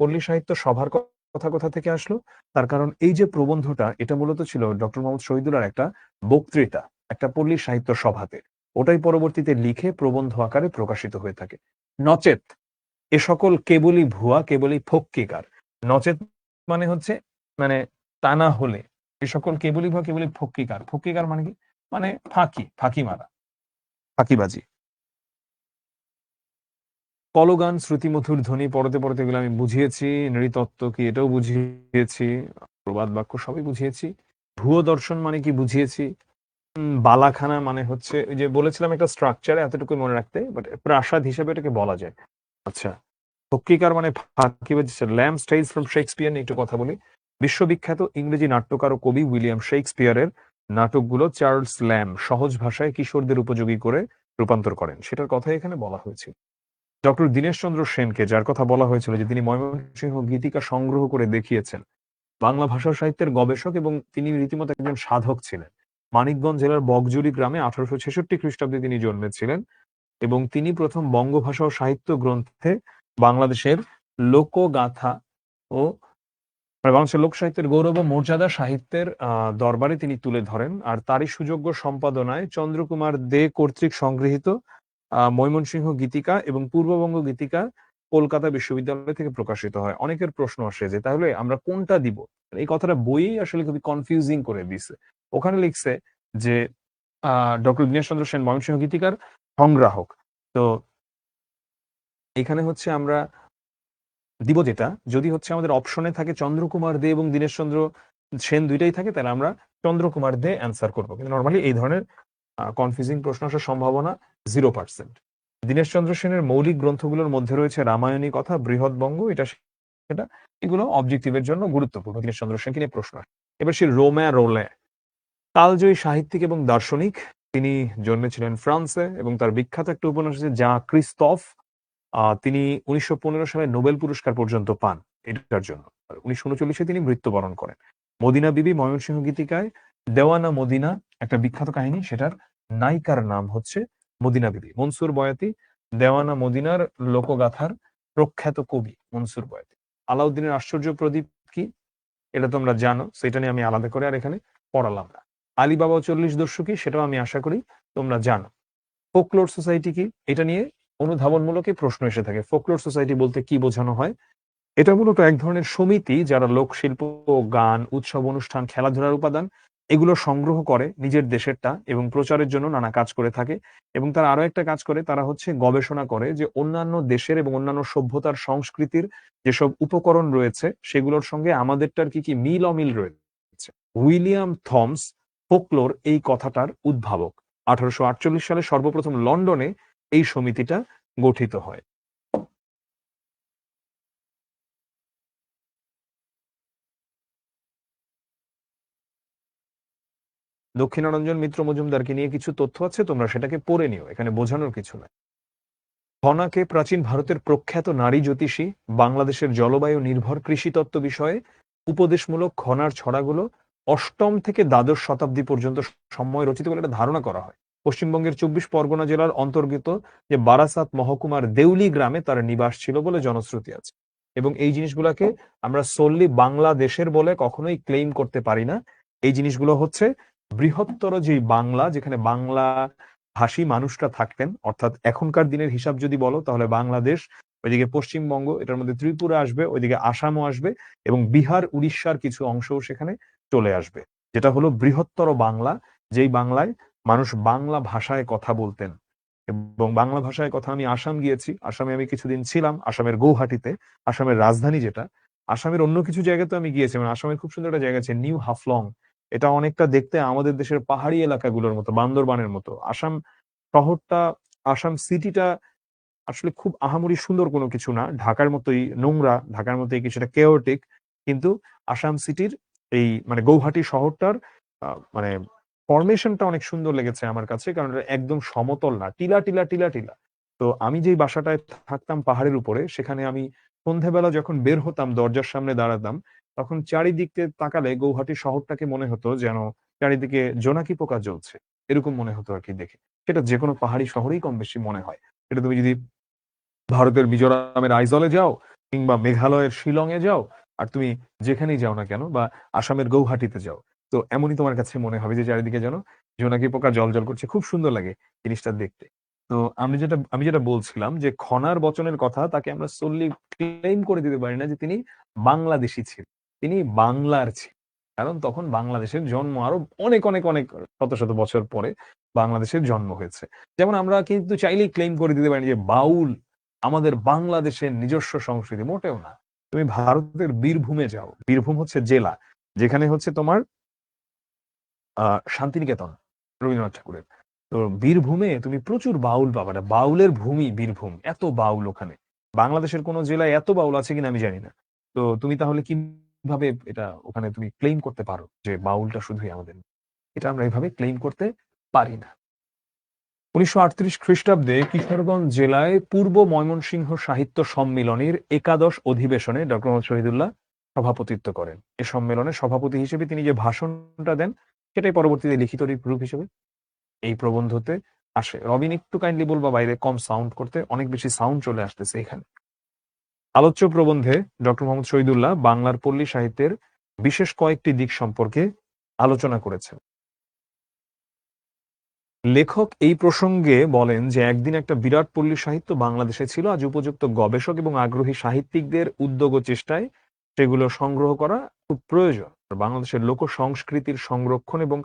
পল্লী সাহিত্য সভার কথা কোথা থেকে আসলো? তার কারণ এই যে প্রবন্ধটা, এটা মূলত ছিল ডক্টর মোহাম্মদ শহীদুল্লাহর একটা বক্তৃতা, একটা পল্লী সাহিত্য সভাতে। ওটাই পরবর্তীতে লিখে প্রবন্ধ আকারে প্রকাশিত হয়ে থাকে। নচেত এ সকল কেবলই ভুয়া, কেবলই ফক্কিকার। নচেত মানে হচ্ছে, মানে তা না হলে এ সকল কেবলই ভুয়া, কেবলই ফক্কিকার। ফক্কিকার মানে কি? মানে ফাঁকি মারা, ফাঁকিবাজি। কলগান, শ্রুতিমধুর ধ্বনি, পড়তে পড়তে এগুলো আমি বুঝিয়েছি। নৃতত্ত্ব কি এটাও বুঝিয়েছি, প্রবাদ বাক্য সবই বুঝিয়েছি। ভুয়ো দর্শন মানে কি বুঝিয়েছি। বালাখানা মানে হচ্ছে ওই যে বলেছিলাম একটা স্ট্রাকচারে, এতটুকু মনে রাখতে, বাট প্রাসাদ হিসেবে এটাকে বলা যায়। আচ্ছা, পক্ষিকার মানে ফাঁকিবাজ। ল্যাম্ব স্টাইলস ফ্রম শেক্সপিয়ার নিয়ে একটু কথা বলি। বিশ্ববিখ্যাত ইংরেজি নাট্যকার ও কবি উইলিয়াম শেক্সপিয়ারের নাটকগুলো চার্লস ল্যাম্ব সহজ ভাষায় কিশোরদের উপযোগী করে রূপান্তর করেন, সেটার কথা এখানে বলা হয়েছে। ডক্টর দীনেশচন্দ্র সেনকে, যার কথা বলা হয়েছিল যে তিনি ময়মনসিংহ গীতিকা সংগ্রহ করে দেখিয়েছেন, বাংলা ভাষা সাহিত্যের গবেষক এবং তিনি রীতিমতো একজন সাধক ছিলেন। মানিকগঞ্জ জেলার বকজুড়ি গ্রামে 1866 খ্রিস্টাব্দে তিনি জন্মেছিলেন। এবং তিনি প্রথম বঙ্গভাষা ও সাহিত্য গ্রন্থে বাংলাদেশের লোকগাথা ও বাংলাদেশের লোক সাহিত্যের গৌরব ও মর্যাদা সাহিত্যের দরবারে তিনি তুলে ধরেন। আর তারই সুযোগ্য সম্পাদনায় চন্দ্রকুমার দে কর্তৃক সংগৃহীত ময়মনসিংহ গীতিকা এবং পূর্ববঙ্গ গীতিকা কলকাতা বিশ্ববিদ্যালয় থেকে প্রকাশিত হয়। অনেকের প্রশ্ন আসে যে তাহলে আমরা কোনটা দিব? এই কথাটা বইয়েই আসলে খুবই কনফিউজিং করে দিছে। ওখানে লিখছে যে ডক্টর দীনেশচন্দ্র সেন ময়মনসিংহ গীতিকার সংগ্রাহক। তো এখানে হচ্ছে আমরা দিব যেটা, যদি হচ্ছে আমাদের অপশনে থাকে চন্দ্রকুমার দে এবং দীনেশচন্দ্র সেন দুইটাই থাকে, তাহলে আমরা চন্দ্রকুমার দে অ্যান্সার করবো। কিন্তু নর্মালি এই ধরনের কনফিউজিং প্রশ্ন আসার সম্ভাবনা 0%। দীনেশচন্দ্র সেনের মৌলিক গ্রন্থগুলোর মধ্যে রয়েছে রামায়ণী কথা, বৃহৎবঙ্গ, এটা সেটা, এগুলো অবজেক্টিভের জন্য গুরুত্বপূর্ণ। দীনেশচন্দ্র সেনকে নিয়ে প্রশ্ন আসে। এবার সে রোম্যা রোলে, কালজয়ী সাহিত্যিক এবং দার্শনিক। তিনি জন্মেছিলেন ফ্রান্সে এবং তার বিখ্যাত একটা উপন্যাস আছে যা ক্রিস্তফ। তিনি 1915 সালে নোবেল পুরস্কার পর্যন্ত পান এটার জন্য। 1939-এ তিনি মৃত্যুবরণ করেন। মদিনা বিবি ময়মনসিংহ গীতিকায় দেওয়ানা মদিনা একটা বিখ্যাত কাহিনী, সেটার নায়িকার নাম হচ্ছে মদিনা বিবি। মনসুর বয়াতি দেওয়ানা মদিনার লোকগাথার প্রখ্যাত কবি মনসুর বয়াতি। আলাউদ্দিনের আশ্চর্য প্রদীপ কি, এটা তোমরা জানো, সেটা নিয়ে আমি আলাদা করে আর এখানে পড়ালাম না। আলিবাবা ও 40 দস্যু কি, সেটাও আমি আশা করি তোমরা জানো। ফোকলোর সোসাইটি কি, এটা নিয়ে অনুধাবনমূলক প্রশ্ন এসে থাকে। ফোকলোর সোসাইটি বলতে কি বোঝানো হয়? এটা মূলত এক ধরনের সমিতি যারা লোকশিল্প, গান, উৎসব অনুষ্ঠান, খেলাধুলার উপাদান এগুলো সংগ্রহ করে নিজের দেশেরটা এবং প্রচারের জন্য নানা কাজ করে থাকে। এবং তারা আরো একটা কাজ করে, তারা হচ্ছে গবেষণা করে যে অন্যান্য দেশের এবং অন্যান্য সভ্যতার সংস্কৃতির যেসব উপকরণ রয়েছে সেগুলোর সঙ্গে আমাদেরটার কি কি মিল অমিল রয়েছে। উইলিয়াম থমস ফোকলোর এই কথাটার উদ্ভাবক। 1848 সালে সর্বপ্রথম লন্ডনে এই সমিতিটা গঠিত হয়। দক্ষিণারঞ্জন মিত্র মজুমদারকে নিয়ে কিছু তথ্য আছে, তোমরা সেটাকে পড়ে নিও, এখানে বোঝানোর কিছু নাই। খনাকে প্রাচীন ভারতের প্রখ্যাত নারী জ্যোতিষী, বাংলাদেশের জলবায়ু নির্ভর কৃষিতত্ত্ব বিষয়ে উপদেশমূলক খনার ছড়াগুলো অষ্টম থেকে দ্বাদশ শতাব্দী পর্যন্ত সময় রচিত বলে একটা ধারণা করা হয়। পশ্চিমবঙ্গের 24 পরগনা জেলার অন্তর্গত যে বারাসাত মহকুমার দেউলি গ্রামে তার নিবাস ছিল বলে জনশ্রুতি আছে। এবং এই জিনিসগুলোকে আমরা solely বাংলাদেশের বলে কখনোই ক্লেইম করতে পারি না। এই জিনিসগুলো হচ্ছে বৃহত্তর যে বাংলা, যেখানে বাংলা ভাষী মানুষরা থাকতেন, অর্থাৎ এখনকার দিনের হিসাব যদি বলো তাহলে বাংলাদেশ, ওইদিকে পশ্চিমবঙ্গ, এটার মধ্যে ত্রিপুরা আসবে, ওইদিকে আসামও আসবে এবং বিহার উড়িষ্যার কিছু অংশও সেখানে চলে আসবে, যেটা হলো বৃহত্তর বাংলা, যেই বাংলায় মানুষ বাংলা ভাষায় কথা বলতেন। এবং বাংলা ভাষায় কথা, আমি আসাম গিয়েছি, আসামে আমি কিছুদিন ছিলাম, আসামের গৌহাটিতে, আসামের রাজধানী যেটা। আসামের অন্য কিছু জায়গাতে আমি গিয়েছি, মানে আসামের খুব সুন্দর একটা জায়গা আছে নিউ হাফলং। এটা অনেকটা দেখতে আমাদের দেশের পাহাড়ি এলাকাগুলোর মতো, বান্দরবানের মতো। আসাম শহরটা, আসাম সিটিটা আসলে খুব আহামরি সুন্দর কোনো কিছু না, ঢাকার মতোই নোংরা, ঢাকার মতোই কিছুটা কেওটিক। কিন্তু আসাম সিটির এই মানে গৌহাটি শহরটার মানে ফরমেশনটা অনেক সুন্দর লেগেছে আমার কাছে, কারণ এটা একদম সমতল না, টিলা টিলা টিলা টিলা। তো আমি যেই বাসাটায় থাকতাম পাহাড়ের উপরে, সেখানে আমি সন্ধ্যাবেলা যখন বের হতাম, দরজার সামনে দাঁড়াতাম, তখন চারিদিকে তাকালে গৌহাটি শহরটাকে মনে হতো যেন চারিদিকে জোনাকি পোকা জ্বলছে, এরকম মনে হতো আর কি দেখে। সেটা যে কোনো পাহাড়ি শহরেই কম বেশি মনে হয়। এটা তুমি যদি ভারতের মিজোরামের আইজলে যাও, কিংবা মেঘালয়ের শিলংয়ে যাও, আর তুমি যেখানেই যাও না কেন, বা আসামের গৌহাটিতে যাও, তো এমনই তোমার কাছে মনে হবে যে চারিদিকে যেন জোনাকি পোকা জল করছে, খুব সুন্দর লাগে জিনিসটা দেখতে। তো আমি যেটা বলছিলাম যে খনার বচনের কথা, তাকে আমরা solely ক্লেম করে দিতে পারি না যে তিনি বাংলাদেশী ছিলেন, তিনি বাংলার ছিলেন। কারণ তখন বাংলাদেশের জন্ম আরো অনেক অনেক অনেক শত শত বছর পরে বাংলাদেশের জন্ম হয়েছে। যেমন আমরা কিন্তু চাইলেই ক্লেম করে দিতে পারি না যে বাউল আমাদের বাংলাদেশের নিজস্ব সংস্কৃতি, মোটেও না। তুমি ভারতের বীরভূমে যাও, বীরভূম হচ্ছে জেলা, যেখানে হচ্ছে তোমার শান্তিনিকেতন রবীন্দ্রনাথ ঠাকুরের। তো বীরভূমে তুমি প্রচুর বাউল পাবা, না বাউলের ভূমি বীরভূম, এত বাউল ওখানে। বাংলাদেশের কোন জেলায় এত বাউল আছে কিনা আমি জানি না। তো তুমি তাহলে কিভাবে এটা ওখানে তুমি ক্লেম করতে পারো যে বাউলটা শুধুই আমাদের? এটা আমরা এভাবে ক্লেম করতে পারি না। 1938 খ্রিস্টাব্দে কিশোরগঞ্জ জেলায় পূর্ব ময়মনসিংহ সাহিত্য সম্মিলনীর একাদশ অধিবেশনে ডক্টর মোহাম্মদ শহীদুল্লাহ সভাপতিত্ব করেন। এ সম্মেলনে সভাপতি হিসেবে তিনি যে ভাষণটা দেন, সেটাই পরবর্তীতে লিখিত রূপ হিসেবে এই প্রবন্ধতে আসে। রবিন একটু কাইন্ডলি বলবা বাইরে কম সাউন্ড করতে, অনেক বেশি সাউন্ড চলে আসতেছে এখানে। আলোচ্য প্রবন্ধে ডক্টর মোহাম্মদ শহীদুল্লাহ বাংলার পল্লী সাহিত্যের বিশেষ কয়েকটি দিক সম্পর্কে আলোচনা করেছেন। লেখক এই প্রসঙ্গে বলেন যে একদিন একটা বিরাট পল্লী সাহিত্য বাংলাদেশে ছিল, আজ উপযুক্ত গবেষক এবং আগ্রহী সাহিত্যিকদের উদ্যোগ ও চেষ্টায় সেগুলো সংগ্রহ করা খুব প্রয়োজন। বাংলাদেশের লোক সংস্কৃতির সংরক্ষণ এবং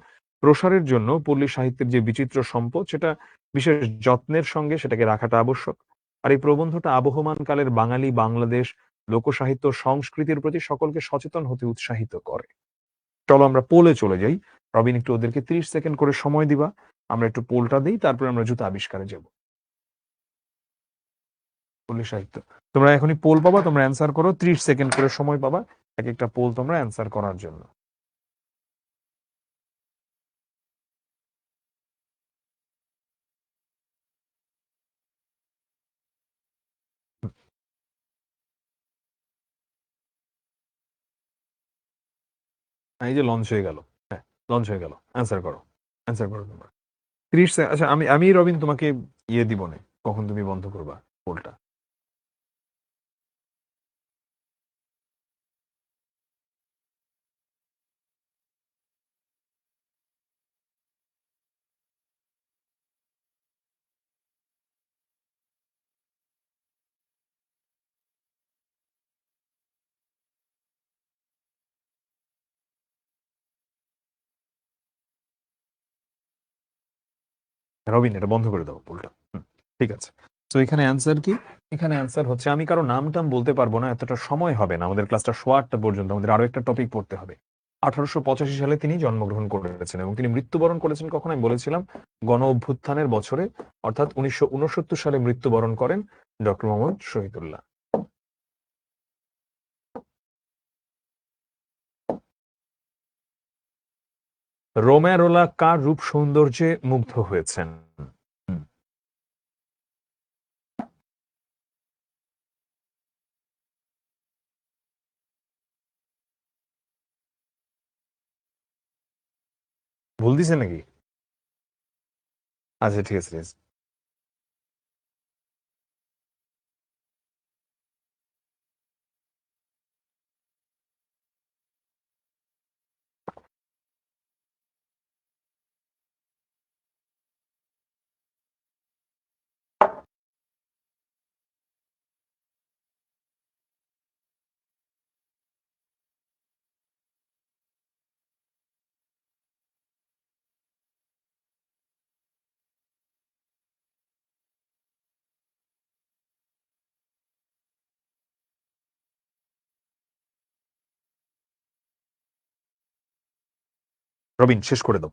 প্রসারের জন্য পল্লী সাহিত্যের যে বিচিত্র সম্পদ, সেটা বিশেষ যত্নের সঙ্গে সেটাকে রাখাটা আবশ্যক। আর এই প্রবন্ধটা আবহমান কালের বাঙালি, বাংলাদেশ, লোকসাহিত্য, সংস্কৃতির প্রতি সকলকে সচেতন হতে উৎসাহিত করে। চলো আমরা পোলে চলে যাই। রবিন একটু ওদেরকে 30 সেকেন্ড করে সময় দিবা। আমরা একটু পোলটা দিই, তারপরে আমরা জুতা আবিষ্কারে যাব। পল্লী সাহিত্য। তোমরা এখনই পোল পাবা, তোমরা অ্যান্সার করো। 30 সেকেন্ড করে সময় পাবা এক একটা পোল তোমরা অ্যান্সার করার জন্য। এই যে লঞ্চ হয়ে গেল। হ্যাঁ, লঞ্চ হয়ে গেল। অ্যান্সার করো। অ্যান্সার করো তোমরা। 30 আচ্ছা, আমি রবিন তোমাকে ইয়ে দিব না, কখন তুমি বন্ধ করবা পোলটা। রবিন এটা বন্ধ করে দাও পোলটা। ঠিক আছে। তো এখানে অ্যান্সার কি? এখানে অ্যান্সার হচ্ছে, আমি কারো নাম টাম বলতে পারবো না, এতটা সময় হবে না, আমাদের ক্লাসটা 8:15 পর্যন্ত, আমাদের আরো একটা টপিক পড়তে হবে। 1885 সালে তিনি জন্মগ্রহণ করেছেন এবং তিনি মৃত্যুবরণ করেছেন কখন আমি বলেছিলাম, গণ অভ্যুত্থানের বছরে, অর্থাৎ 1969 সালে মৃত্যুবরণ করেন ডক্টর মোহাম্মদ শহীদুল্লাহ। রোমেরোলা কার রূপ সৌন্দর্যে মুগ্ধ হয়েছেন? হুম, ভুল দিছে নাকি? আচ্ছা ঠিক আছে, ঠিক আছে। রবিন শেষ করে দাও।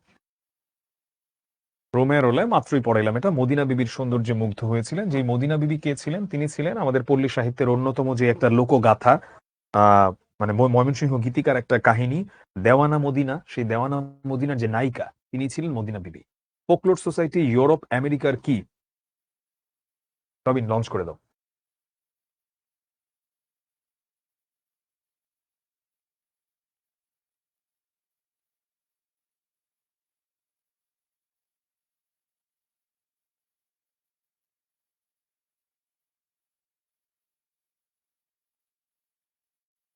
রোমেরোলায় মাত্রই পড়াইলাম এটা, মদিনা বিবির সৌন্দর্যে মুগ্ধ হয়েছিলেন। যে মদিনা বিবি কে ছিলেন? তিনি ছিলেন আমাদের পল্লী সাহিত্যের অন্যতম যে একটা লোকগাথা, আহ মানে ময়মনসিংহ গীতিকার একটা কাহিনী, দেওয়ানা মদিনা। সেই দেওয়ানা মদিনার যে নায়িকা, তিনি ছিলেন মদিনা বিবি। ফোকলোর সোসাইটি ইউরোপ আমেরিকার কি? রবিন লঞ্চ করে দাও।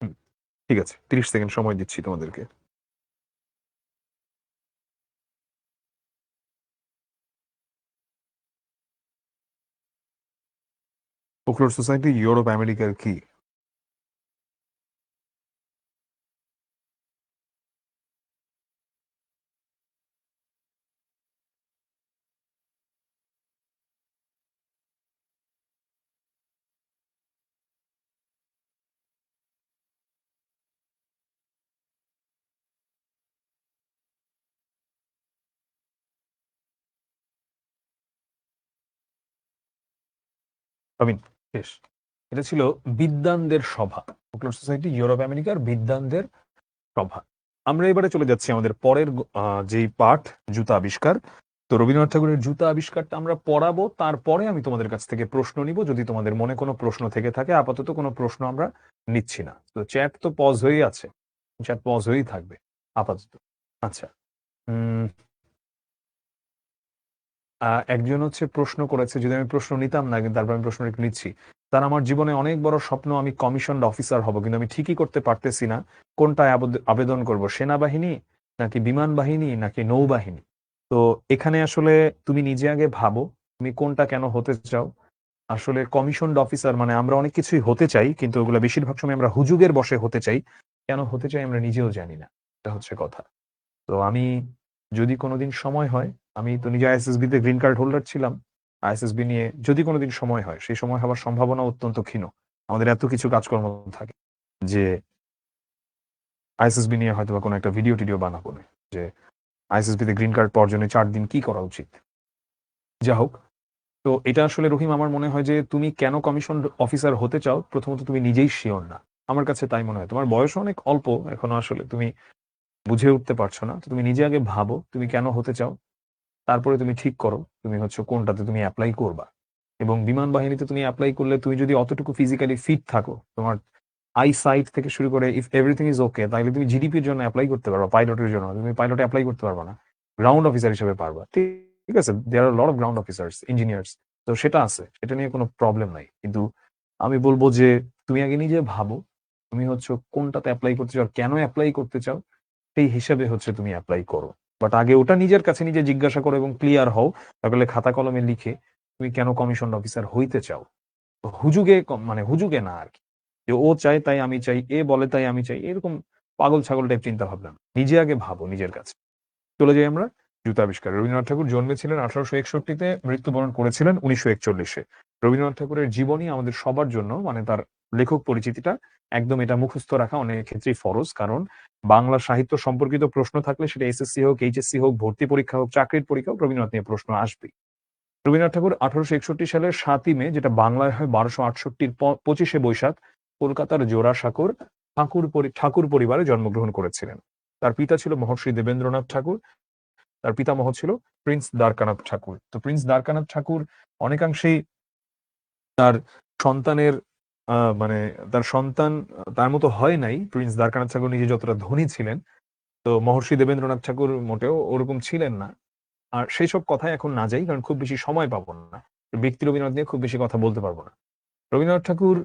হুম, ঠিক আছে, 30 সেকেন্ড সময় দিচ্ছি তোমাদেরকে। ফোকলোর সোসাইটি ইউরোপ আমেরিকার কি? রবিন শেষ। এটা ছিল বিদ্বানদের সভা। ফোকলোর সোসাইটি ইউরোপ আমেরিকার বিদ্বানদের সভা। আমরা এবারে চলে যাচ্ছি আমাদের পরের যেই পাঠ, জুতা আবিষ্কার। তো রবীন্দ্রনাথ ঠাকুরের জুতা আবিষ্কারটা আমরা পড়াবো, তারপরে আমি তোমাদের কাছ থেকে প্রশ্ন নিব, যদি তোমাদের মনে কোনো প্রশ্ন থেকে থাকে। আপাতত কোনো প্রশ্ন আমরা নিচ্ছি না। তো চ্যাট তো পজ হয়েই আছে, চ্যাট পজ হয়েই থাকবে আপাতত। আচ্ছা। উম একজন হচ্ছে প্রশ্ন করেছে, যদি আমি প্রশ্ন নিতাম না কিন্তু তারপর আমি প্রশ্ন একটু নিচ্ছি। তার আমার জীবনে অনেক বড় স্বপ্ন, আমি কমিশনড অফিসার হব, কিন্তু আমি ঠিকই করতে পারতেছি না কোনটায় আবেদন করব, সেনাবাহিনী নাকি বিমান বাহিনী নাকি নৌবাহিনী। তো এখানে আসলে তুমি নিজে আগে ভাবো তুমি কোনটা কেন হতে চাও। আসলে কমিশনড অফিসার মানে আমরা অনেক কিছুই হতে চাই, কিন্তু ওগুলো বেশিরভাগ সময় আমরা হুজুগের বসে হতে চাই। কেন হতে চাই আমরা নিজেও জানি না, এটা হচ্ছে কথা। তো আমি যদি কোনোদিন সময় হয়, আমি তো নিজে আইএসএসবি তে গ্রিন কার্ড হোল্ডার ছিলাম। আইএসএসবি নিয়ে যদি কোনোদিন সময় হয়, সেই সময় হওয়ার সম্ভাবনা অত্যন্ত ক্ষীণ। আমাদের এত কিছু কাজকর্ম থাকে যে আইএসএসবি নিয়ে হয়তোবা কোনো একটা ভিডিও টিডিও বানাবো না, যে আইএসএসবি তে গ্রিন কার্ড পাওয়ার জন্য 4 দিন কি করা উচিত। যা হোক, তো এটা আসলে রহিম আমার মনে হয় যে তুমি কেন কমিশন অফিসার হতে চাও, প্রথমত তুমি নিজেই শিওর না। আমার কাছে তাই মনে হয়। তোমার বয়স অনেক অল্প এখনো, আসলে তুমি বুঝে উঠতে পারছো না। তো তুমি নিজে আগে ভাবো তুমি কেন হতে চাও, তারপরে তুমি ঠিক করো তুমি হচ্ছে কোনটাতে তুমি অ্যাপ্লাই করবা। এবং বিমান বাহিনীতে তুমি অ্যাপ্লাই করলে তুমি যদি অতটুকু ফিজিক্যালি ফিট থাকো, তোমার আই সাইট থেকে শুরু করে ইফ এভরিথিং ইজ ওকে, তাহলে তুমি জিডিপির জন্য অ্যাপ্লাই করতে পারবা, পাইলটের জন্য। তুমি পাইলটে অ্যাপ্লাই করতে পারবা না, গ্রাউন্ড অফিসার হিসেবে পারবা। ঠিক আছে, there are lot of ground officers, engineers. তো সেটা আছে, সেটা নিয়ে কোনো প্রবলেম নাই। কিন্তু আমি বলবো যে তুমি আগে নিজে ভাবো তুমি হচ্ছে কোনটাতে অ্যাপ্লাই করতে চাও, কেন অ্যাপ্লাই করতে চাও, সেই হিসেবে হচ্ছে তুমি অ্যাপ্লাই করো। বাট আগে ওটা নিজের কাছে নিজে জিজ্ঞাসা করো এবং ক্লিয়ার হও। তাহলে খাতা কলমে লিখে তুমি কেন কমিশন অফিসার হইতে চাও। তো হুজুগে মানে হুজুগে না আর কি, যে ও চায় তাই আমি চাই, এ বলে তাই আমি চাই, এরকম পাগল ছাগল টাইপ চিন্তা ভাবনা না। নিজে আগে ভাবো নিজের কাছে। চলে যাই আমরা জুতা আবিষ্কার। রবীন্দ্রনাথ ঠাকুর জন্মেছিলেন 1861-তে, মৃত্যুবরণ করেছিলেন 1941-এ। রবীন্দ্রনাথ ঠাকুরের জীবনী আমাদের সবার জন্য, মানে তার লেখক পরিচিতিটা একদম এটা মুখস্থ রাখা অনেক ক্ষেত্রেই ফরজ। কারণ বাংলা সাহিত্য সম্পর্কিত প্রশ্ন থাকলে সেটা এসএসসি হোক, এইচএসসি হোক, ভর্তি পরীক্ষা হোক, চাকরির পরীক্ষা হোক, রবীন্দ্রনাথ নিয়ে প্রশ্ন আসবেই। রবীন্দ্রনাথ ঠাকুর 1861 সালের 7ই মে, যেটা বাংলায় হয় 1268-র 25শে বৈশাখ, কলকাতার জোড়াসাঁকোর ঠাকুর পরিবারে জন্মগ্রহণ করেছিলেন। তার পিতা ছিল মহর্ষি দেবেন্দ্রনাথ ঠাকুর, তার পিতামহ ছিল প্রিন্স দ্বারকানাথ ঠাকুর। তো প্রিন্স দ্বারকানাথ ঠাকুর অনেকাংশেই তার সন্তানের মানে তার সন্তান তার মতো হয় নাই। প্রিন্স দ্বারকানাথ ঠাকুর নিজে যতটা ধনী ছিলেন, তো মহর্ষি দেবেন্দ্রনাথ ঠাকুর মোটেও ওরকম ছিলেন না। আর সেই সব কথায় এখন না যাই, কারণ খুব বেশি সময় পাবো না। ব্যক্তি রবীন্দ্রনাথ নিয়ে খুব বেশি কথা বলতে পারবো না। রবীন্দ্রনাথ ঠাকুর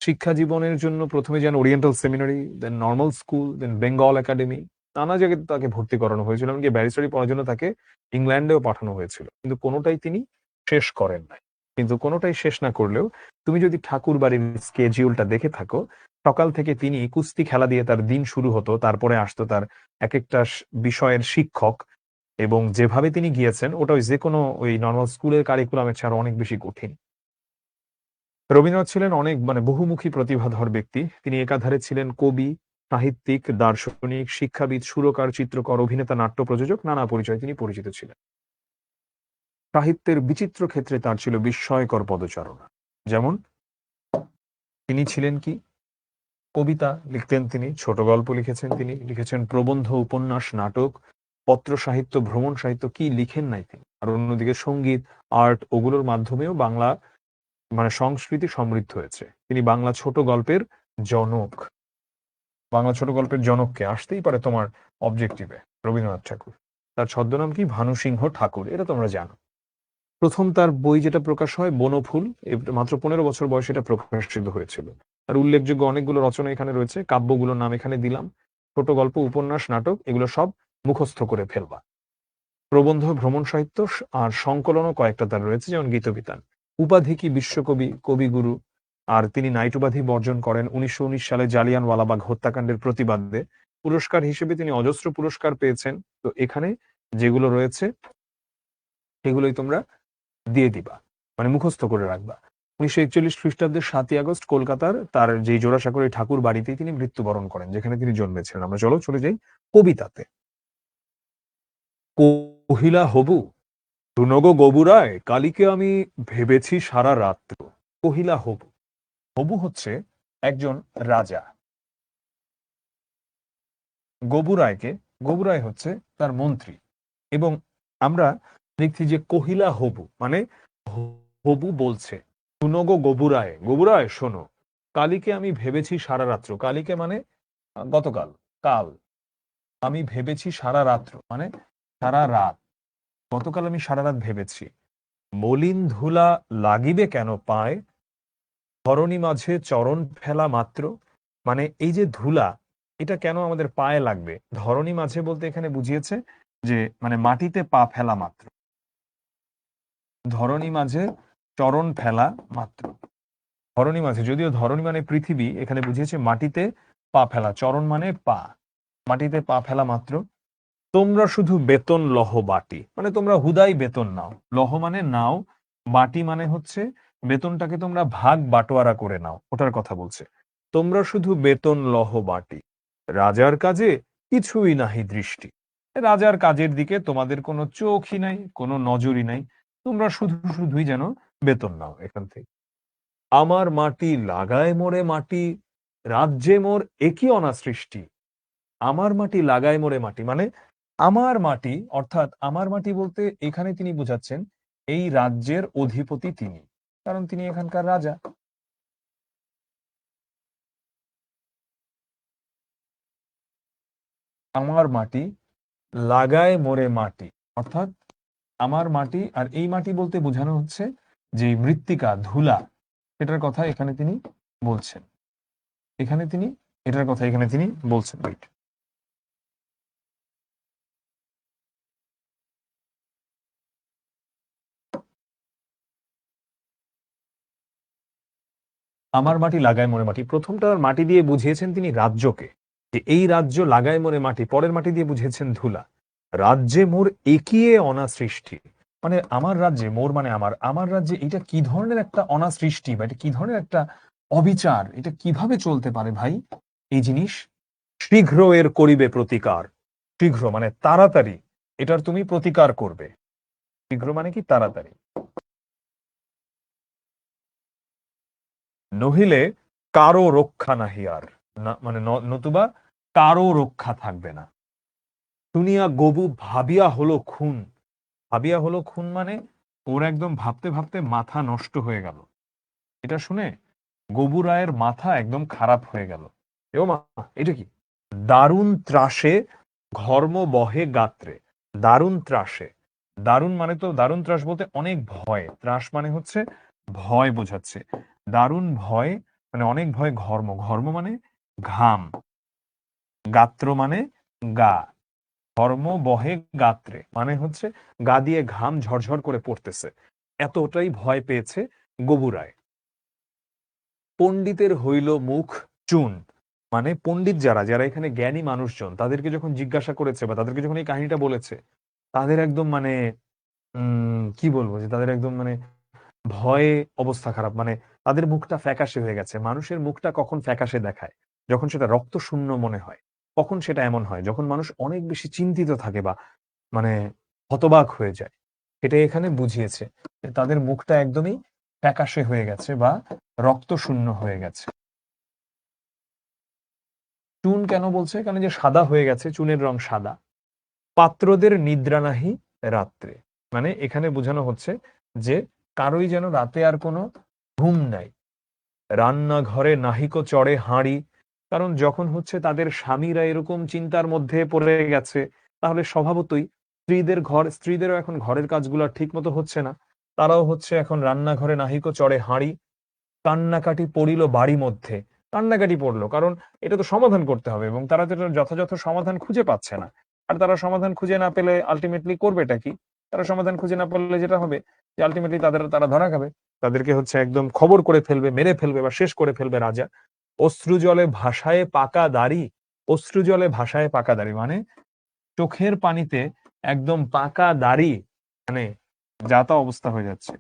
শিক্ষা জীবনের জন্য প্রথমে যান ওরিয়েন্টাল সেমিনারি, দেন নর্মাল স্কুল, দেন বেঙ্গল একাডেমি। নানা জায়গায় তাকে ভর্তি করানো হয়েছিল, এমনকি ব্যারিস্টারি পড়ার জন্য তাকে ইংল্যান্ডেও পাঠানো হয়েছিল, কিন্তু কোনোটাই তিনি শেষ করেন নাই। কিন্তু কোনোটাই শেষ না করলেও তুমি যদি ঠাকুর বাড়ির স্কেজিউলটা দেখে থাকো, সকাল থেকে তিনি কুস্তি খেলা দিয়ে তার দিন শুরু হতো, তারপরে আসতো তার এক একটা বিষয়ের শিক্ষক। এবং যেভাবে তিনি গিয়েছেন ওটা ওই যে কোনো ওই নর্মাল স্কুলের কারিকুলামের ছাড়া অনেক বেশি কঠিন। রবীন্দ্রনাথ ছিলেন অনেক মানে বহুমুখী প্রতিভাধর ব্যক্তি। তিনি একাধারে ছিলেন কবি, সাহিত্যিক, দার্শনিক, শিক্ষাবিদ, সুরকার, চিত্রকর, অভিনেতা, নাট্য প্রযোজক, নানা পরিচয়ে তিনি পরিচিত ছিলেন। সাহিত্যের বিচিত্র ক্ষেত্রে তার ছিল বিস্ময়কর পদচারণা। যেমন তিনি ছিলেন কি, কবিতা লিখতেন তিনি, ছোট গল্প লিখেছেন, তিনি লিখেছেন প্রবন্ধ, উপন্যাস, নাটক, পত্র সাহিত্য, ভ্রমণ সাহিত্য, কি লিখেন নাই তিনি। আর অন্যদিকে সঙ্গীত, আর্ট, ওগুলোর মাধ্যমেও বাংলা মানে সংস্কৃতি সমৃদ্ধ হয়েছে। তিনি বাংলা ছোট গল্পের জনক। বাংলা ছোট গল্পের জনককে আসতেই পারে তোমার অবজেক্টিভে, রবীন্দ্রনাথ ঠাকুর। তার ছদ্মনাম কি, ভানু সিংহ ঠাকুর, এটা তোমরা জানো। প্রথম তার বই যেটা প্রকাশ হয় বনফুল, মাত্র 15 বছর বয়সে এটা প্রকাশিত হয়েছিল। তার উল্লেখযোগ্য অনেকগুলো রচনা এখানে রয়েছে, কাব্যগুলোর নাম এখানে দিলাম। ছোট গল্প, উপন্যাস, নাটক, এগুলো সব মুখস্থ করে ফেলবা। প্রবন্ধ, ভ্রমণ সাহিত্য আর সংকলনও কয়েকটা তার রয়েছে, যেমন গীতবিতান। উপাধি কি, বিশ্বকবি, কবিগুরু। আর তিনি নাইট উপাধি বর্জন করেন 1919 সালে জালিয়ানওয়ালাবাগ হত্যাকাণ্ডের প্রতিবাদে। পুরস্কার হিসেবে তিনি অজস্র পুরস্কার পেয়েছেন। তো এখানে যেগুলো রয়েছে সেগুলোই তোমরা দিয়ে দিবা, মানে মুখস্থ করে রাখবা। 1941 খ্রিস্টাব্দের 7ই আগস্ট কলকাতার তার যে জোড়াসাঁকোর ঠাকুর বাড়িতেই তিনি মৃত্যুবরণ করেন, যেখানে তিনি জন্মেছিলেন। আমরা চলো চলে যাই কবিতাতে। কহিলা হবু, শুনগো গবুরায়, কালীকে আমি ভেবেছি সারা রাত্র। কহিলা হবু, হবু হচ্ছে একজন রাজা। গবুরায়কে, গবুরায় হচ্ছে তার মন্ত্রী। এবং আমরা দেখছি যে কহিলা হবু মানে হবু বলছে, শুনগো গবুরায়, গবুরায় শোনো, কালীকে আমি ভেবেছি সারা রাত্র। কালীকে মানে গতকাল, কাল। আমি ভেবেছি সারা রাত্র মানে সারা রাত, গতকাল আমি সারা রাত ভেবেছি। মলিন ধুলা লাগিবে কেন পায়, ধরণী মাঝে চরণ ফেলা মাত্র। মানে এই যে ধুলা, এটা কেন আমাদের পায়ে লাগবে? ধরণী মাঝে বলতে এখানে বুঝিয়েছে যে মানে মাটিতে পা ফেলা মাত্র, ধরণী মাঝে চরণ ফেলা মাত্র। ধরণী মাঝে, যদিও ধরণী মানে পৃথিবী, এখানে বুঝিয়েছে মাটিতে পা ফেলা, চরণ মানে পা, মাটিতে পা ফেলা মাত্র তোমরা শুধু বেতন লহ বাটি, মানে তোমরা হুদাই বেতন নাও। লহ মানে নাও, বাটি মানে হচ্ছে বেতনটাকে তোমরা ভাগ বাটোয়ারা করে নাও, ওটার কথা বলছে। তোমরা শুধু বেতন লহ বাটি, রাজার কাজে কিছুই নাহি দৃষ্টি। রাজার কাজের দিকে তোমাদের কোনো চোখই নাই, কোনো নজরই নাই, তোমরা শুধু শুধুই যেন বেতন নাও এখান থেকে। আমার মাটি লাগায় মোরে মাটি, রাজ্যে মোর একই অনাসৃষ্টি। আমার মাটি লাগায় মোরে মাটি মানে আমার মাটি, অর্থাৎ আমার মাটি বলতে এখানে তিনি বোঝাচ্ছেন এই রাজ্যের অধিপতি তিনি, কারণ তিনি এখানকার রাজা। আমার মাটি লাগায় মোরে মাটি, অর্থাৎ আমার মাটি, আর এই মাটি বলতে বোঝানো হচ্ছে যে মৃত্তিকা ধুলা, এটার কথা এখানে তিনি বলছেন। এখানে তিনি এটার কথা এখানে তিনি বলছেন। Wait, আমার মাটি লাগায় মোরে মাটি, প্রথমটা মাটি দিয়ে বুঝিয়েছেন তিনি রাজ্যকে, যে এই রাজ্য লাগায় মোরে মাটি, পরের মাটি দিয়ে বুঝিয়েছেন ধুলা। রাজ্যে মোর একিয়ে অনাসৃষ্টি, মানে আমার রাজ্যে, মোর মানে আমার, আমার রাজ্যে এটা কি ধরনের একটা অনাসৃষ্টি, বা এটা কি ধরনের একটা অবিচার, এটা কিভাবে চলতে পারে ভাই এই জিনিস। শীঘ্র এর করিবে প্রতিকার, শীঘ্র মানে তাড়াতাড়ি এটার তুমি প্রতিকার করবে। শীঘ্র মানে কি তাড়াতাড়ি। নহিলে কারো রক্ষা নাহি আর, না মানে নতুবা কারো রক্ষা থাকবে না। শুনিয়া গবু ভাবিয়া হলো খুন, ভাবিয়া হলো খুন মানে ওর একদম ভাবতে ভাবতে মাথা নষ্ট হয়ে গেল। এটা শুনে গবু রায়ের মাথা একদম খারাপ হয়ে গেল। এ মা, এটা কি? দারুণ ত্রাসে ঘর্ম বহে গাত্রে, দারুণ ত্রাসে, দারুণ মানে তো দারুণ ত্রাস বলতে অনেক ভয়, ত্রাস মানে হচ্ছে ভয় বোঝাচ্ছে। দারুণ ভয় মানে অনেক ভয়, ঘর্ম, ঘর্ম মানে ঘাম, গাত্র মানে গা, ঘর্ম বহে গাত্রে মানে হচ্ছে গা দিয়ে ঘাম ঝরঝর করে পড়তেছে, এতটাই ভয় পেয়েছে গবুরায়। পণ্ডিতের হইল মুখ চুন, মানে পণ্ডিত যারা যারা এখানে জ্ঞানী মানুষজন, তাদেরকে যখন জিজ্ঞাসা করেছে বা তাদেরকে যখন এই কাহিনীটা বলেছে, তাদের একদম মানে কি বলবো, যে তাদের একদম মানে ভয়ে অবস্থা খারাপ, মানে তাদের মুখটা ফ্যাকাশে হয়ে গেছে। মানুষের মুখটা কখন ফ্যাকাশে দেখায়? যখন সেটা রক্ত শূন্য মনে হয়, কখন সেটা এমন হয় যখন মানুষ অনেক বেশি চিন্তিত থাকে বা মানে হতবাক হয়ে যায়। এটা এখানে বুঝিয়েছে যে তাদের মুখটা একদমই ফ্যাকাশে হয়ে গেছে বা রক্ত শূন্য হয়ে গেছে। চুন কেন বলছে? কারণ যে সাদা হয়ে গেছে, চুনের রং সাদা। পাত্রদের নিদ্রা নাহি রাত্রে, মানে এখানে বোঝানো হচ্ছে যে কারোই যেন রাতে আর কোনো ঘুম নাই। রান্নাঘরে নাহিকো চড়ে হাঁড়ি, কারণ যখন হচ্ছে তাদের স্বামীরা এরকম চিন্তার মধ্যে পড়ে গেছে, তাহলে স্বভাবতই স্ত্রীদেরও এখন ঘরের কাজগুলো ঠিক মতো হচ্ছে না, তারাও হচ্ছে এখন রান্নাঘরে নাহিকো চড়ে হাঁড়ি। কান্নাকাটি পড়িল বাড়ি মধ্যে, কান্নাকাটি পড়লো, কারণ এটা তো সমাধান করতে হবে এবং তারা তো এটার যথাযথ সমাধান খুঁজে পাচ্ছে না। আর তারা সমাধান খুঁজে না পেলে আলটিমেটলি করবেটা কি? তারা সমাধান খুঁজে না পেলে যেটা হবে যে আলটিমেটলি তারা ধরা খাবে, তাদেরকে হচ্ছে একদম খবর করে ফেলবে, মেরে ফেলবে বা শেষ করে ফেলবে রাজা। অশ্রু জলে ভাসায় পাকা দাড়ি, অশ্রু জলে ভাসায় পাকা দাড়ি মানে চোখের পানিতে একদম পাকা দাড়ি, মানে যা তা অবস্থা হয়ে যাচ্ছে।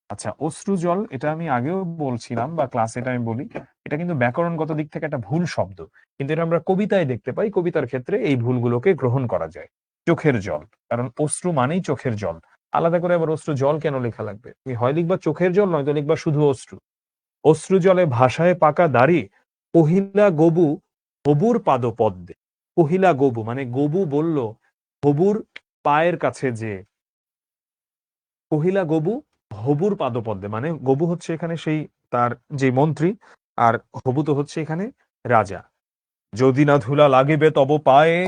আচ্ছা, অশ্রু জল এটা আমি আগেও বলছিলাম বা ক্লাসে এটা আমি বলি, এটা কিন্তু ব্যাকরণগত দিক থেকে একটা ভুল শব্দ, কিন্তু এটা আমরা কবিতায় দেখতে পাই, কবিতার ক্ষেত্রে এই ভুলগুলোকে গ্রহণ করা যায়। চোখের জল, কারণ অশ্রু মানেই চোখের জল, আলাদা করে আবার অশ্রু জল কেন লেখা লাগবে? তুমি হয় লিখবা চোখের জল, নয়তো লিখবা শুধু অশ্রু। অশ্রু জলে ভাসায় পাকা দাড়ি, কহিলা গবু হবুর পাদপদ্মে। কহিলা গবু মানে গবু বলল হবুর পায়ের কাছে, যে কহিলা গবু হবুর পাদপদ্মে মানে গবু হচ্ছে এখানে সেই তার যে মন্ত্রী, আর হবু তো হচ্ছে এখানে রাজা। যদি না ধুলা লাগিবে তব পায়ে,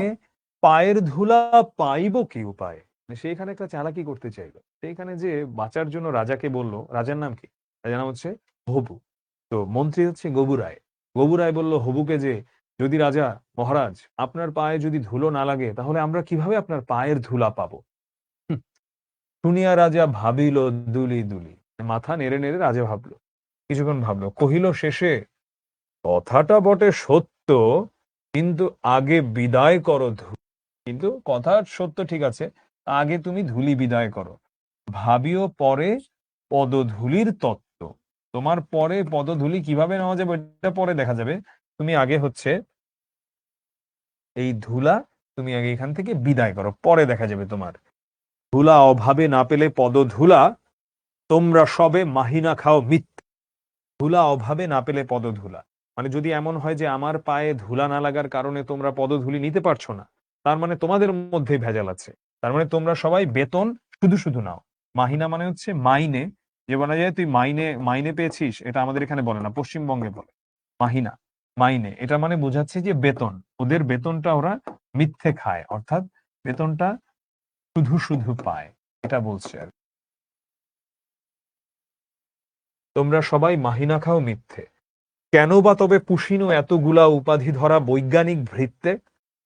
পায়ের ধুলা পাইব কি উপায়? সে এখানে একটা চালাকি করতে চাইলো। সেইখানে যে বাঁচার জন্য রাজাকে বলল, রাজার নাম কি? রাজার নাম হচ্ছে হবু। তো মন্ত্রী হচ্ছে গবু রায়। গবু রায় বলল হবুকে যে, "যদি রাজা মহারাজ আপনার পায়ে যদি ধুলো না লাগে তাহলে আমরা কিভাবে আপনার পায়ের ধুলা পাবো?" হুম, শুনিয়া রাজা ভাবিল দুলি দুলি। মাথা নেড়ে নেড়ে রাজা ভাবলো। কিছুক্ষণ ভাবলো। কহিল শেষে, "কথাটা বটে সত্য, কিন্তু আগে বিদায় করো ধুলি।" কিন্তু কথা সত্য ঠিক আছে, আগে তুমি ধুলি বিদায় করো। ভাবিও পরে পদধূলির তত্ত্ব। তোমার পরে পদধূলি কিভাবে নেওয়া যাবে এটা পরে দেখা যাবে। তুমি আগে হচ্ছে এই ধুলা তুমি আগে এখান থেকে বিদায় করো, পরে দেখা যাবে তোমার। ধুলা অভাবে না পেলে পদধূলা, তোমরা সবে মাহিনা খাও মিথ্যে। ধুলা অভাবে না পেলে পদধূলা, মানে যদি এমন হয় যে আমার পায়ে ধুলা না লাগার কারণে তোমরা পদধূলি নিতে পারছো না, তার মানে তোমাদের মধ্যে ভেজাল আছে। তার মানে তোমরা সবাই বেতন শুধু শুধু নাও। মাহিনা মানে হচ্ছে মাইনে। যে বলা যায় তুই মাইনে মাইনে পেয়েছিস, এটা আমাদের এখানে বলে না, পশ্চিমবঙ্গে বলে মাহিনা। মাইনে এটা মানে বোঝাচ্ছে যে বেতন, ওদের বেতনটা ওরা মিথ্যে খায়, অর্থাৎ বেতনটা শুধু শুধু পায়, এটা বলছে আর কি। তোমরা সবাই মাহিনা খাও মিথ্যে। কেন বা তবে পুষিনো এতগুলা উপাধি ধরা বৈজ্ঞানিক ভৃত্যে?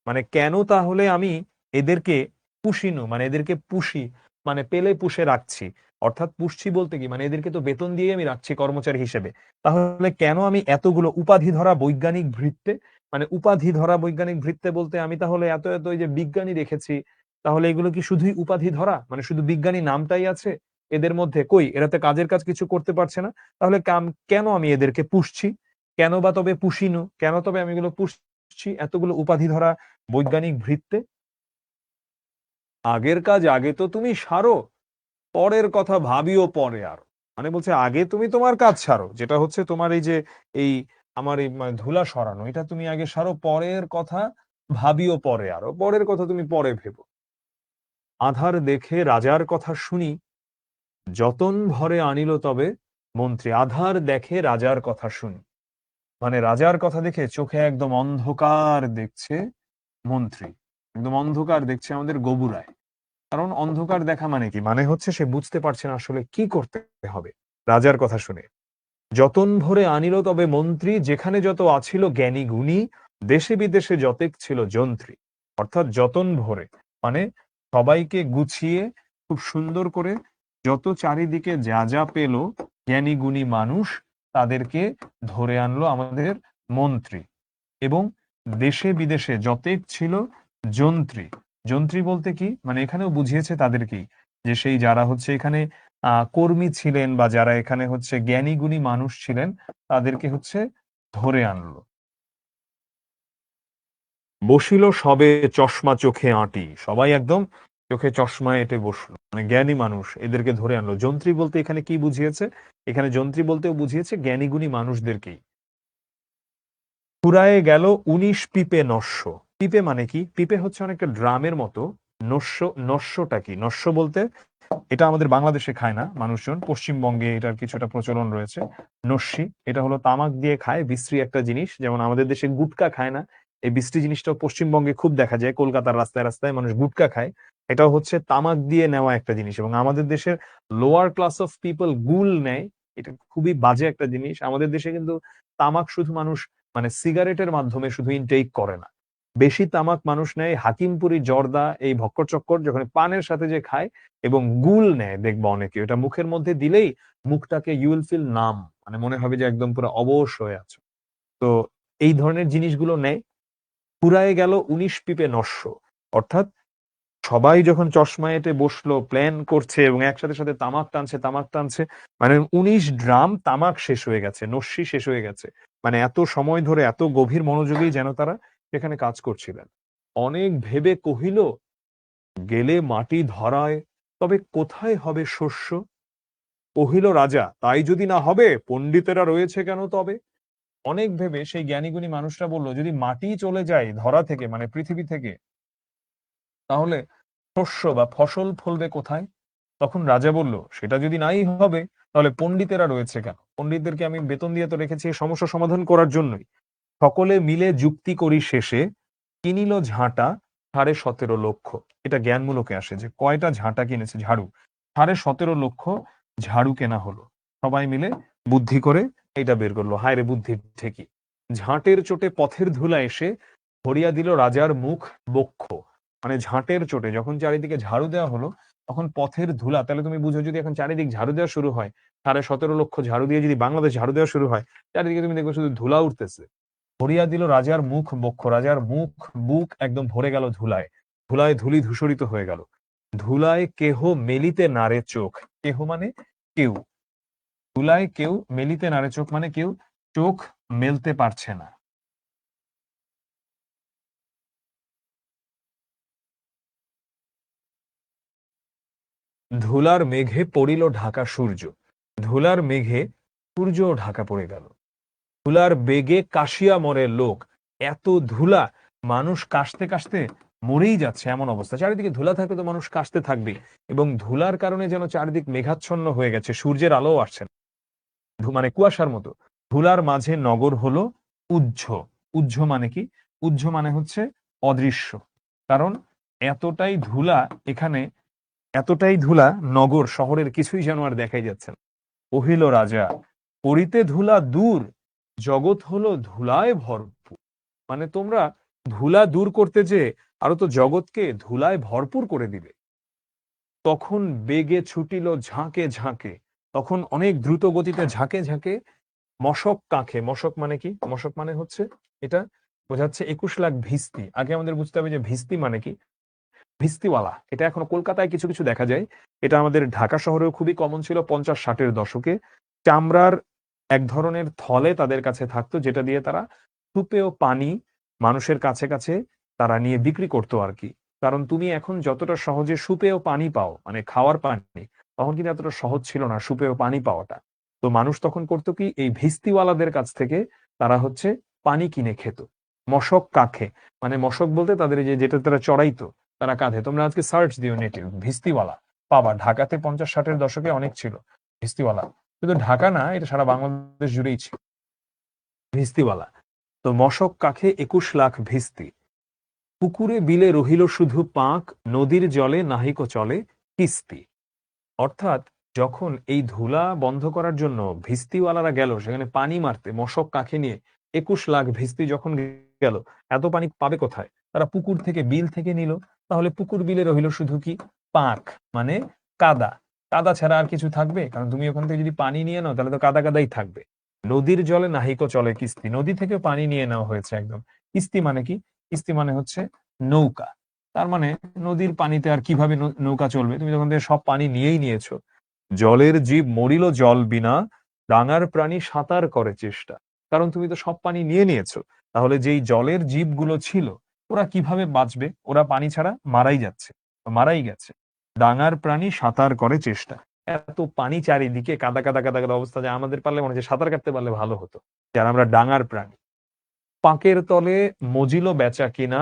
মানে কেন তাহলে আমি এদেরকে পুষিনু, মানে এদেরকে পুষি, মানে পেলে পুষে রাখছি। অর্থাৎ পুষছি বলতে কি, মানে এদেরকে তো বেতন দিয়ে আমি রাখছি কর্মচারী হিসেবে। তাহলে কেন আমি এতগুলো উপাধি ধরা বৈজ্ঞানিক ভৃত্যে? মানে উপাধি ধরা বৈজ্ঞানিক ভৃত্যে বলতে আমি তাহলে এত এত এই যে বিজ্ঞানী রেখেছি, তাহলে এগুলো কি শুধুই উপাধি ধরা, মানে শুধু বিজ্ঞানী নামটাই আছে এদের মধ্যে? কই, এরা তো কাজের কাজ কিছু করতে পারছে না। তাহলে কেন আমি এদেরকে পুষছি? কেন বা তবে পুষিনু, কেন তবে আমি এগুলো পুষছি এতগুলো উপাধি ধরা বৈজ্ঞানিক ভৃত্যে? আগের কাজ আগে তো তুমি সারো, পরের কথা ভাবিও পরে আরো। মানে বলছে আগে তুমি তোমার কাজ সারো, যেটা হচ্ছে তোমার এই যে এই আমার এই ধুলা সরানো, এটা তুমি আগে সারো, পরের কথা ভাবিও পরে আরো, পরের কথা তুমি পরে ভেবো। আধার দেখে রাজার কথা শুনি, যতন ভরে আনিল তবে মন্ত্রী। আধার দেখে রাজার কথা শুনি, মানে রাজার কথা দেখে চোখে একদম অন্ধকার দেখছে মন্ত্রী, একদম অন্ধকার দেখছে আমাদের গবুরায়। কারণ অন্ধকার দেখা মানে কি, মানে হচ্ছে সে বুঝতে পারছে না আসলে কি করতে হবে রাজার কথা শুনে। যতন ভরে আনিল তবে মন্ত্রী, যেখানে যত আছিল জ্ঞানী গুণী, দেশে বিদেশে যতেক ছিল যন্ত্রী। অর্থাৎ যতন ভরে মানে সবাইকে গুছিয়ে খুব সুন্দর করে, যত চারিদিকে যা যা পেল জ্ঞানী গুণী মানুষ, তাদেরকে ধরে আনলো আমাদের মন্ত্রী। এবং দেশে বিদেশে যতেক ছিল যন্ত্রী। যন্ত্রী বলতে কি, মানে এখানেও বুঝিয়েছে তাদেরকেই, যে সেই যারা হচ্ছে এখানে কর্মী ছিলেন বা যারা এখানে হচ্ছে জ্ঞানী গুণী মানুষ ছিলেন, তাদেরকে হচ্ছে ধরে আনলো। বসিল সবে চশমা চোখে আঁটি, সবাই একদম চোখে চশমা এঁটে বসলো, মানে জ্ঞানী মানুষ এদেরকে ধরে আনলো। যন্ত্রী বলতে এখানে কি বুঝিয়েছে? এখানে যন্ত্রী বলতেও বুঝিয়েছে জ্ঞানী গুণী মানুষদেরকেই। ফুরায়ে গেল ১৯ পিপে নস্য। পিপে মানে কি? পিপে হচ্ছে অনেকটা ড্রামের মতো। নস্য, নস্যটা কি? নস্য বলতে এটা আমাদের বাংলাদেশে খায় না মানুষজন, পশ্চিমবঙ্গে এটার কিছুটা প্রচলন রয়েছে। নস্যি এটা হলো তামাক দিয়ে খায়, বিশ্রী একটা জিনিস। যেমন আমাদের দেশে গুটকা খায় না, এই বিশ্রী জিনিসটাও পশ্চিমবঙ্গে খুব দেখা যায়। কলকাতার রাস্তায় রাস্তায় মানুষ গুটকা খায়। এটাও হচ্ছে তামাক দিয়ে নেওয়া একটা জিনিস, এবং আমাদের দেশের লোয়ার ক্লাস অফ পিপল গুল নেয়। এটা খুবই বাজে একটা জিনিস। আমাদের দেশে কিন্তু তামাক শুধু মানুষ মানে সিগারেটের মাধ্যমে শুধু ইনটেক করে না, বেশি তামাক মানুষ নেয় হাকিমপুরি, জর্দা, এই ভক্কর চক্কর যখন পানের সাথে যে খায়, এবং গুল নেয় দেখবা অনেকে, ওটা মুখের মধ্যে দিলেই মুখটাকে ইউ উইল ফিল নাম, মানে মনে হবে যে একদম পুরো অবশ হয়ে আছে। তো এই ধরনের জিনিসগুলো নেয়। ফুরায় গেল ১৯ পিপে নস্য, অর্থাৎ সবাই যখন চশমা এঁটে বসলো, প্ল্যান করছে এবং একসাথে সাথে তামাক টানছে তামাক টানছে, মানে ১৯ ড্রাম তামাক শেষ হয়ে গেছে, নস্যি শেষ হয়ে গেছে। মানে এত সময় ধরে এত গভীর মনোযোগেই যেন তারা সেখানে কাজ করছিলেন। অনেক ভেবে কহিল, গেলে মাটি ধরায় তবে কোথায় হবে শস্য? কহিল রাজা, তাই যদি না হবে পণ্ডিতেরা রয়েছে কেন তবে? অনেক ভেবে সেই জ্ঞানীগুণী মানুষরা বলল, যদি মাটি চলে যায় ধরা থেকে, মানে পৃথিবী থেকে, তাহলে শস্য বা ফসল ফলবে কোথায়? তখন রাজা বলল, সেটা যদি নাই হবে তাহলে পণ্ডিতেরা রয়েছে কেন? পণ্ডিতদেরকে আমি বেতন দিয়ে তো রেখেছি এই সমস্যা সমাধান করার জন্যই। সকলে মিলে যুক্তি করি শেষে, কিনিল ঝাঁটা, 17.5 লক্ষ। এটা জ্ঞানমূলকে আসে যে কয়টা ঝাঁটা কিনেছে ঝাড়ু, 17.5 লক্ষ ঝাড়ু কেনা হলো। সবাই মিলে বুদ্ধি করে এইটা বের করলো। হায় রে বুদ্ধির ঠেকি, ঝাঁটের চোটে পথের ধুলা এসে ভরিয়া দিল রাজার মুখ বক্ষ। মানে ঝাঁটের চোটে যখন চারিদিকে ঝাড়ু দেওয়া হলো তখন পথের ধুলা, তাহলে তুমি বুঝো যদি এখন চারিদিক ঝাড়ু দেওয়া শুরু হয়, 17.5 লক্ষ ঝাড়ু দিয়ে যদি বাংলাদেশ ঝাড়ু দেওয়া শুরু হয়, চারিদিকে তুমি দেখবে শুধু ধুলা উঠতেছে। ভরিয়া দিল রাজার মুখ বক্ষ, রাজার মুখ বুক একদম ভরে গেল ধুলায়, ধুলায় ধুলি ধূসরিত হয়ে গেল। ধুলায় কেহ মেলিতে নারে চোখ, কেহ মানে কেউ, ধুলায় কেউ মেলিতে নারে চোখ মানে কেউ চোখ মেলতে পারছে না। ধুলার মেঘে পড়িল ঢাকা সূর্য, ধুলার মেঘে সূর্য ঢাকা পড়ে গেল। ধুলার বেগে কাশিয়া মরে লোক, এত ধুলা মানুষ কাশতে কাশতে মরেই যাচ্ছে এমন অবস্থা। চারিদিকে ধুলা থাকলে তো মানুষ কাশতে থাকবে, এবং ধুলার কারণে যেন চারিদিক মেঘাচ্ছন্ন হয়ে গেছে, সূর্যের আলো আসছে না, মানে কুয়াশার মতো। ধুলার মাঝে নগর হলো উজ্জ। উজ্জ মানে কি? উজ্জ মানে হচ্ছে অদৃশ্য। কারণ এতটাই ধুলা এখানে, এতটাই ধুলা, নগর শহরের কিছুই যেন আর দেখাই যাচ্ছে না। কহিল রাজা, করিতে ধুলা দূর, জগৎ হলো ধুলায় ভরপুর। মানে তোমরা ধুলা দূর করতে যে আরো তো জগৎকে ধুলায় ভরপুর করে দিবে। তখন বেগে ছুটিল ঝাঁকে ঝাঁকে, তখন অনেক দ্রুত গতিতে ঝাঁকে ঝাঁকে মশক কাঁখে। মশক মানে কি? মশক মানে হচ্ছে, এটা বোঝাচ্ছে 21 লাখ ভিস্তি। আগে আমাদের বুঝতে হবে যে ভিস্তি মানে কি। ভিস্তিওয়ালা, এটা এখন কলকাতায় কিছু কিছু দেখা যায়, এটা আমাদের ঢাকা শহরেও খুবই কমন ছিল 50-60-এর দশকে। চামড়ার এক ধরনের থলে তাদের কাছে থাকতো, যেটা দিয়ে তারা সুপেয় পানি মানুষের কাছে কাছে তারা নিয়ে বিক্রি করতো আর কি। কারণ তুমি এখন যতটা সহজে সুপেয় পানি পাও, মানে খাওয়ার পানি, তখন কিন্তু এতটা সহজ ছিল না সুপেয় পানি পাওয়াটা। তো মানুষ তখন করতো কি, এই ভিস্তিওয়ালাদের কাছ থেকে তারা হচ্ছে পানি কিনে খেত। মশক কাখে, মানে মশক বলতে তাদের এই যে যেটা তারা চড়াইতো তারা কাঁধে। তোমরা আজকে সার্চ দিও নেটে ভিস্তিওয়ালা, পাবা। ঢাকাতে 50-60-এর দশকে অনেক ছিল ভিস্তিওয়ালা। শুধু ঢাকা না, এটা সারা বাংলাদেশ জুড়েই ছিল ভিস্তিওয়ালা। তো মশক কাখে 21 লাখ ভিস্তি, পুকুরে বিলে রহিল শুধু পাঁক, নদীর জলে নাহিক চলে কিস্তি। অর্থাৎ যখন এই ধুলা বন্ধ করার জন্য ভিস্তিওয়ালারা গেল সেখানে পানি মারতে মশক কাখে নিয়ে, 21 লাখ ভিস্তি যখন গেল, এত পানি পাবে কোথায়? তারা পুকুর থেকে বিল থেকে নিল। তাহলে পুকুর বিলে রহিল শুধু কি? পাঁক, মানে কাদা। কাদা ছাড়া আর কিছু থাকবে? কারণ তুমি ওখান থেকে যদি পানি নিয়ে নাও তাহলে তো কাদা কাদাই থাকবে। নদীর জলে নাহিকো চলে কিস্তি, নদী থেকে পানি নিয়ে নেওয়া হয়েছে একদম। কিস্তি মানে কি? কিস্তি মানে হচ্ছে নৌকা। তার মানে নদীর পানিতে আর কিভাবে নৌকা চলবে? তুমি যখন থেকে সব পানি নিয়েই নিয়েছো। জলের জীব মরিল জল বিনা, ডাঙার প্রাণী সাঁতার করে চেষ্টা। কারণ তুমি তো সব পানি নিয়ে নিয়েছো, তাহলে যেই জলের জীবগুলো ছিল ওরা কিভাবে বাঁচবে? ওরা পানি ছাড়া মারাই যাচ্ছে, মারাই গেছে। ডাঙার প্রাণী সাঁতার করে চেষ্টা। এত পানি চারিদিকে, কাদা কাদা কাদা কাদা অবস্থা, যে আমাদের পারলে মনে হচ্ছে সাঁতার কাটতে পারলে ভালো হতো, যারা আমরা ডাঙার প্রাণী। পাঁকের তলে মজিল বেচা কিনা,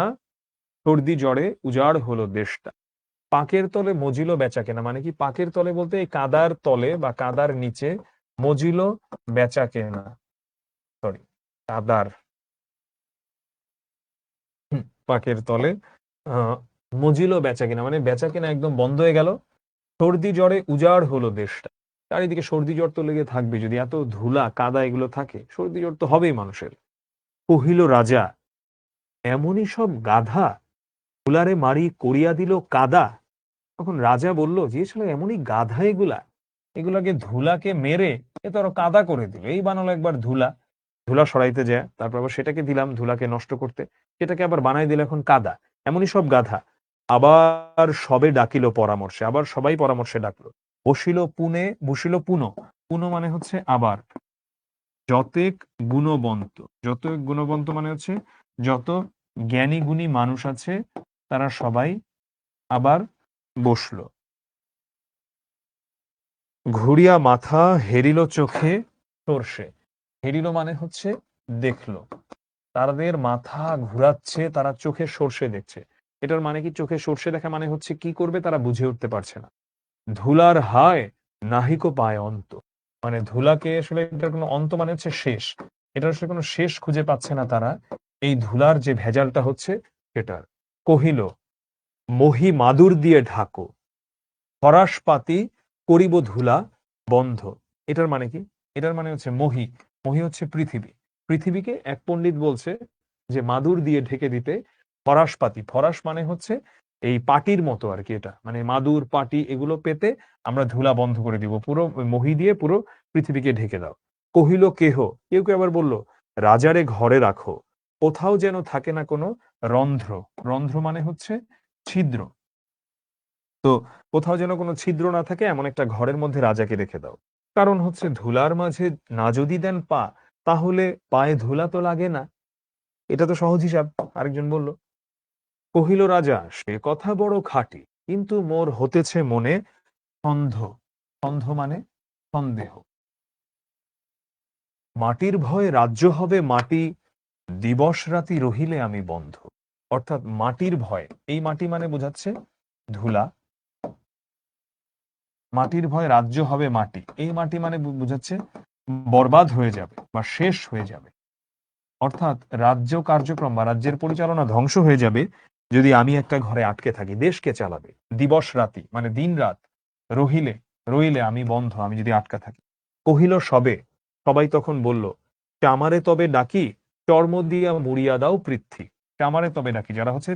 সর্দি জ্বরে উজাড় হলো দেশটা। পাকের তলে মজিলো বেচা কেনা মানে কি? পাকের তলে বলতে এই কাদার তলে বা কাদার নিচে, মজিলো বেচা কেনা, সরি, কাদার, পাকের তলে আহ মজিলো বেচা কেনা মানে বেচা কেনা একদম বন্ধ হয়ে গেল। সর্দি জ্বরে উজাড় হলো দেশটা। চারিদিকে সর্দি জ্বর তো লেগে থাকবে, যদি এত ধুলা কাদা এগুলো থাকে, সর্দি জ্বর তো হবেই মানুষের। কহিল রাজা, এমনই সব গাধা, ফুলারে মারি করিয়া দিল কাদা। তখন রাজা বলল, যে ছিল এমনই গাধা এগুলা, এগুলাকে ধুলাকে মেরে এ তো আরো কাদা করে দিল। এই বানালো একবার ধুলা, ধুলা সরাইতে যায়, তারপর আবার সেটাকে দিলাম ধুলাকে নষ্ট করতে, সেটাকে আবার বানাই দিল এখন কাদা। এমনই সব গাধা। আবার সবে ডাকিল পরামর্শে, আবার সবাই পরামর্শে ডাকলো। বসিল পুন, পুন মানে হচ্ছে আবার। যতেক গুণবন্ত, যতেক গুণবন্ত মানে হচ্ছে যত জ্ঞানী গুণী মানুষ আছে তারা সবাই আবার বসলো। ঘুরিয়া মাথা হেরিল চোখে সর্ষে। হেরিল মানে হচ্ছে দেখলো, তাদের মাথা ঘুরাচ্ছে, তারা চোখে সর্ষে দেখছে। এটার মানে কি? চোখে সর্ষে দেখা মানে হচ্ছে কি করবে তারা বুঝে উঠতে পারছে না। ধুলার হায় নাহিকো পায় অন্ত, মানে ধুলাকে আসলে এটার কোনো অন্ত মানে হচ্ছে শেষ, এটার আসলে কোনো শেষ খুঁজে পাচ্ছে না তারা, এই ধুলার যে ভেজালটা হচ্ছে সেটার। কহিল মহি মাদুর দিয়ে ঢাকো, ফরাসপাতি করিব ধুলা বন্ধ। এটার মানে কি? এটার মানে হচ্ছে মহি, মহি হচ্ছে পৃথিবী। পৃথিবীকে এক পণ্ডিত বলছে যে মাদুর দিয়ে ঢেকে দিতে, ফরাসপাতি, ফরাস মানে হচ্ছে এই পাটির মতো আর কি, এটা মানে মাদুর পাটি এগুলো পেতে আমরা ধুলা বন্ধ করে দিব, পুরো মহি দিয়ে পুরো পৃথিবীকে ঢেকে দাও। কহিল কেহ, কেউ কেউ আবার বলল রাজারে ঘরে রাখো, কোথাও যেন থাকে না কোনো রন্ধ্র। রন্ধ্র মানে হচ্ছে ছিদ্র। তো কোথাও যেন কোনো ছিদ্র না থাকে এমন একটা ঘরের মধ্যে রাজাকে রেখে দাও। কারণ হচ্ছে ধুলার মাঝে না যদি দেন পা, তাহলে পায়ে ধুলা তো লাগে না। এটা তো সহজ হিসাব। আরেকজন বলল, কহিল রাজা সে কথা বড় খাঁটি, কিন্তু মোর হতেছে মনে সন্দেহ। সন্দেহ মানে সন্দেহ। মাটির ভয়ে রাজ্য হবে মাটি, দিবস রাতি রহিলে আমি বন্ধ। অর্থাৎ মাটির ভয়, এই মাটি মানে বোঝাচ্ছে ধুলা। মাটির ভয় রাজ্য হবে মাটি, এই মাটি মানে বোঝাচ্ছে বরবাদ হয়ে যাবে বা শেষ হয়ে যাবে। অর্থাৎ রাজ্য কার্যক্রম বা রাজ্যের পরিচালনা ধ্বংস হয়ে যাবে যদি আমি একটা ঘরে আটকে থাকি। দেশকে চালাবে দিবস রাতি মানে দিন রাত, রহিলে, রইলে আমি বন্ধ, আমি যদি আটকা থাকি। কহিল সবে, সবাই তখন বলল চামারে তবে ডাকি, চর্ম দিয়া মুড়িয়া দাও পৃথ্বী। চামারে তবে ডাকি, যারা হচ্ছে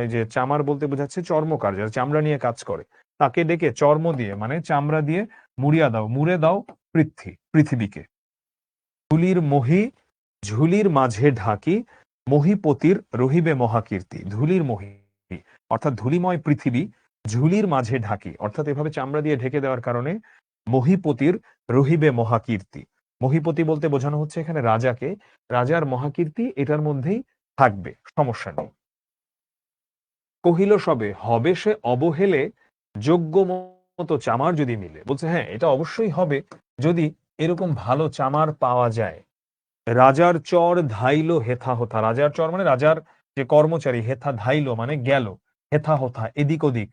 এই যে চামার বলতে বোঝাচ্ছে চর্মকার, যারা চামড়া নিয়ে কাজ করে, তাকে ডেকে চর্ম দিয়ে মানে চামড়া দিয়ে মুড়িয়া দাও, মুড়ে দাও পৃথিবীকে। ঝুলির মহি, ঝুলির মাঝে ঢাকি, মহিপতির রহিবে মহাকীর্তি। ধুলির মহি অর্থাৎ ধুলিময় পৃথিবী, ঝুলির মাঝে ঢাকি অর্থাৎ এভাবে চামড়া দিয়ে ঢেকে দেওয়ার কারণে মহিপতির রহিবে মহাকীর্তি। মহিপতি বলতে বোঝানো হচ্ছে এখানে রাজাকে, রাজার মহাকীর্তি এটার মধ্যেই থাকবে, সমস্যা নেই। কহিল সবে, হবে সে অবহেলে, যোগ্য মতো চামার যদি মিলে। বলছে হ্যাঁ এটা অবশ্যই হবে যদি এরকম ভালো চামার পাওয়া যায়। রাজার চর ধাইল হেথা হোথা, রাজার চর মানে রাজার যে কর্মচারী, হেথা ধাইল মানে গেল, হেথা হোথা এদিক ওদিক,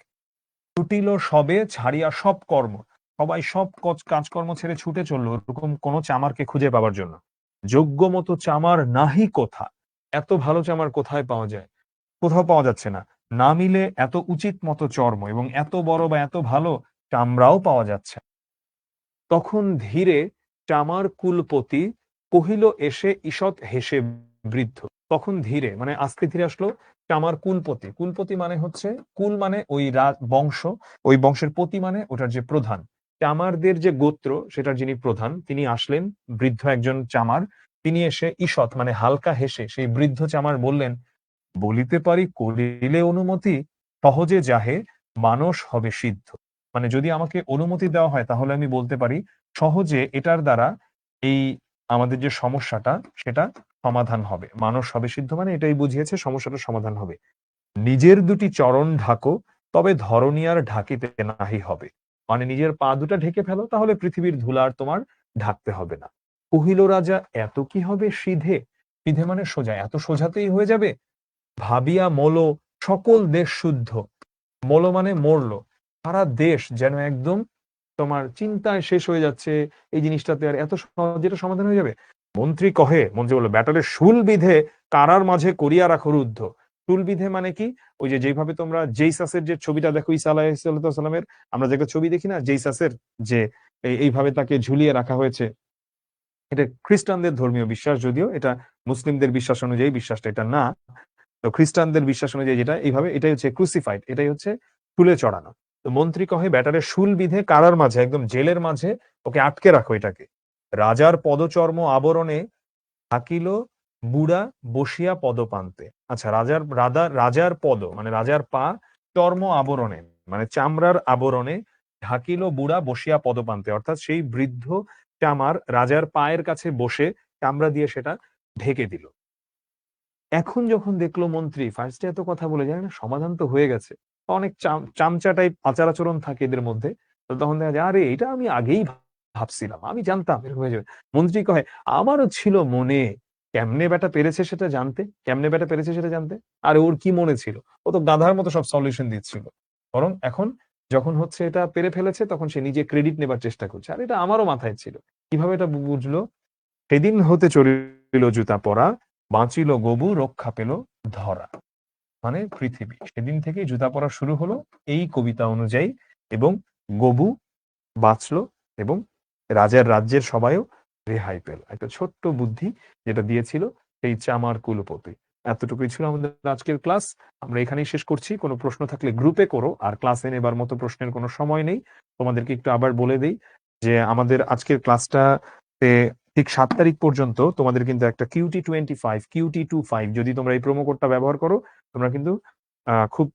ছুটিল সবে ছাড়িয়া সব কর্ম, সবাই সব কাজকর্ম ছেড়ে ছুটে চললো এরকম কোন চামারকে খুঁজে পাওয়ার জন্য। যোগ্য মতো চামার নাহি কোথা, এত ভালো চামার কোথায় পাওয়া যায়? কোথাও পাওয়া যাচ্ছে না। না মিলে এত উচিত মতো চর্ম এবং এত বড় বা এত ভালো চামড়াও পাওয়া যাচ্ছে। তখন ধীরে চামার কুলপতি কহিল এসে ঈষৎ হেসে বৃদ্ধ। তখন ধীরে মানে আস্তে ধীরে আসলো চামার কুলপতি। কুলপতি মানে হচ্ছে কুল মানে ওই বংশ, ওই বংশের পতি মানে ওটার যে প্রধান। চামারদের যে গোত্র সেটার যিনি প্রধান, তিনি আসলেন, বৃদ্ধ একজন চামার। তিনি এসে ঈষৎ মানে হালকা হেসে সেই বৃদ্ধ চামার বললেন, বলিতে পারি করিলে অনুমতি, সহজে যাহে মানস হবে সিদ্ধ। মানে যদি আমাকে অনুমতি দেওয়া হয় তাহলে আমি বলতে পারি সহজে এটার দ্বারা এই আমাদের যে সমস্যাটা সেটা সমাধান হবে। মানস হবে সিদ্ধ মানে এটাই বুঝিয়েছে সমস্যাটা সমাধান হবে। নিজের দুটি চরণ ঢাকো, তবে ধরণী আর ঢাকিতে নাহি হবে। মানে নিজের পা দুটা ঢেকে ফেলো, তাহলে পৃথিবীর ধুলা আর তোমার ঢাকতে হবে না। কহিল রাজা এত কি হবে সিধে, সিধে মানে সোজা, এত সোজাতেই হয়ে যাবে? ভাবিয়া মোল সকল দেশ শুদ্ধ, মোল মানে মরলো, সারা দেশ যেন একদম তোমার চিন্তায় শেষ হয়ে যাচ্ছে এই জিনিসটাতে, আর এত সহজে এটা সমাধান হয়ে যাবে। মন্ত্রী কহে, মন্ত্রী বললো ব্যাটারে শুল বিধে কারার মাঝে করিয়া রাখো রুদ্ধ। শুল বিধে মানে কি? ওই যে যেভাবে তোমরা জেইসাসের যে ছবিটা দেখো ঈসা আলাইহিস সালামের, আমরা যে ছবি দেখি না জেইসাসের, যে এইভাবে তাকে ঝুলিয়ে রাখা হয়েছে। এটা খ্রিস্টানদের ধর্মীয় বিশ্বাস, যদিও এটা মুসলিমদের বিশ্বাস অনুযায়ী বিশ্বাসটা এটা না। তো খ্রিস্টানদের বিশ্বাস অনুযায়ী যেটা এইভাবে, এটাই হচ্ছে ক্রুসিফাইড, এটাই হচ্ছে শুলে চড়ানো। তো মন্ত্রী কহে ব্যাটারে শুল বিধে কারার মাঝে, একদম জেলের মাঝে ওকে আটকে রাখো এটাকে। রাজার পদচর্ম আবরণে থাকিল বুড়া বসিয়া পদপান্তে। আচ্ছা, রাজার পদ মানে রাজার পা, চর্ম আবরণে মানে চামড়ার আবরণে, ঢাকিল বুড়া বসিয়া পদপান্তে অর্থাৎ সেই বৃদ্ধ চামার রাজার পায়ের কাছে বসে চামড়া দিয়ে সেটা ঢেকে দিল। এখন যখন দেখলো মন্ত্রী ফার্স্টে এত কথা বলে যায় না, সমাধান তো হয়ে গেছে, অনেক চামচা টাইপ আচার আচরণ থাকে এদের মধ্যে। তো তখন দেখা যায় আরে এটা আমি আগেই ভাবছিলাম, আমি জানতাম এরকম হয়ে যাবে। মন্ত্রী কহে আমারও ছিল মনে, কেমনে বেটা পেরেছে সেটা জানতে, কেমনে বেটা পেরেছে সেটা জানতে। আরে ওর কি মনে ছিল, ও তো গাধার মতো সব সলিউশন দিচ্ছিল। বরং এখন যখন হচ্ছে এটা পেরে ফেলেছে তখন সে নিজে ক্রেডিট নেবার চেষ্টা করছে, আর এটা আমারও মাথায় ছিল। কিভাবে এটা বুঝলো? সেদিন হতে চলিল জুতা পরা, বাঁচিল গবু রক্ষা পেল ধরা। মানে পৃথিবী। সেদিন থেকেই জুতা পরা শুরু হলো এই কবিতা অনুযায়ী, এবং গবু বাঁচলো এবং রাজার রাজ্যের সবাইও রেহাই পেল। একটা ছোট্ট বুদ্ধি যেটা দিয়েছিল সেই চামার কুলপতি। এতটুকুই ছিল আমাদের আজকের ক্লাস। আমরা এখানেই শেষ করছি। কোনো প্রশ্ন থাকলে গ্রুপে করো, আর ক্লাসে নেবার মতো প্রশ্নের কোনো সময় নেই। তোমাদেরকে একটু আবার বলে দেই যে আমাদের আজকের ক্লাসটাতে ঠিক 7 তারিখ পর্যন্ত তোমাদের কিন্তু একটা QT25 যদি তোমরা এই প্রোমো কোডটা ব্যবহার করো, তোমরা কিন্তু খুব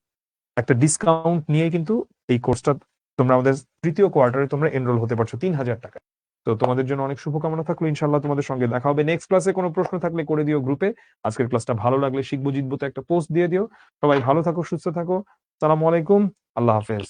একটা ডিসকাউন্ট নিয়ে কিন্তু এই কোর্সটা তোমরা আমাদের তৃতীয় কোয়ার্টারে তোমরা এনরোল হতে পারছো 3,000 টাকা। তো তোমাদের জন্য অনেক শুভকামনা থাকলো। ইনশাল্লাহ তোমাদের সঙ্গে দেখা হবে নেক্সট ক্লাসে। কোনো প্রশ্ন থাকলে করে দিও গ্রুপে। আজকের ক্লাসটা ভালো লাগলে শিখবো জিতবো তো একটা পোস্ট দিয়ে দিও। সবাই ভালো থাকো, সুস্থ থাকো। সালামু আলাইকুম, আল্লাহ হাফেজ।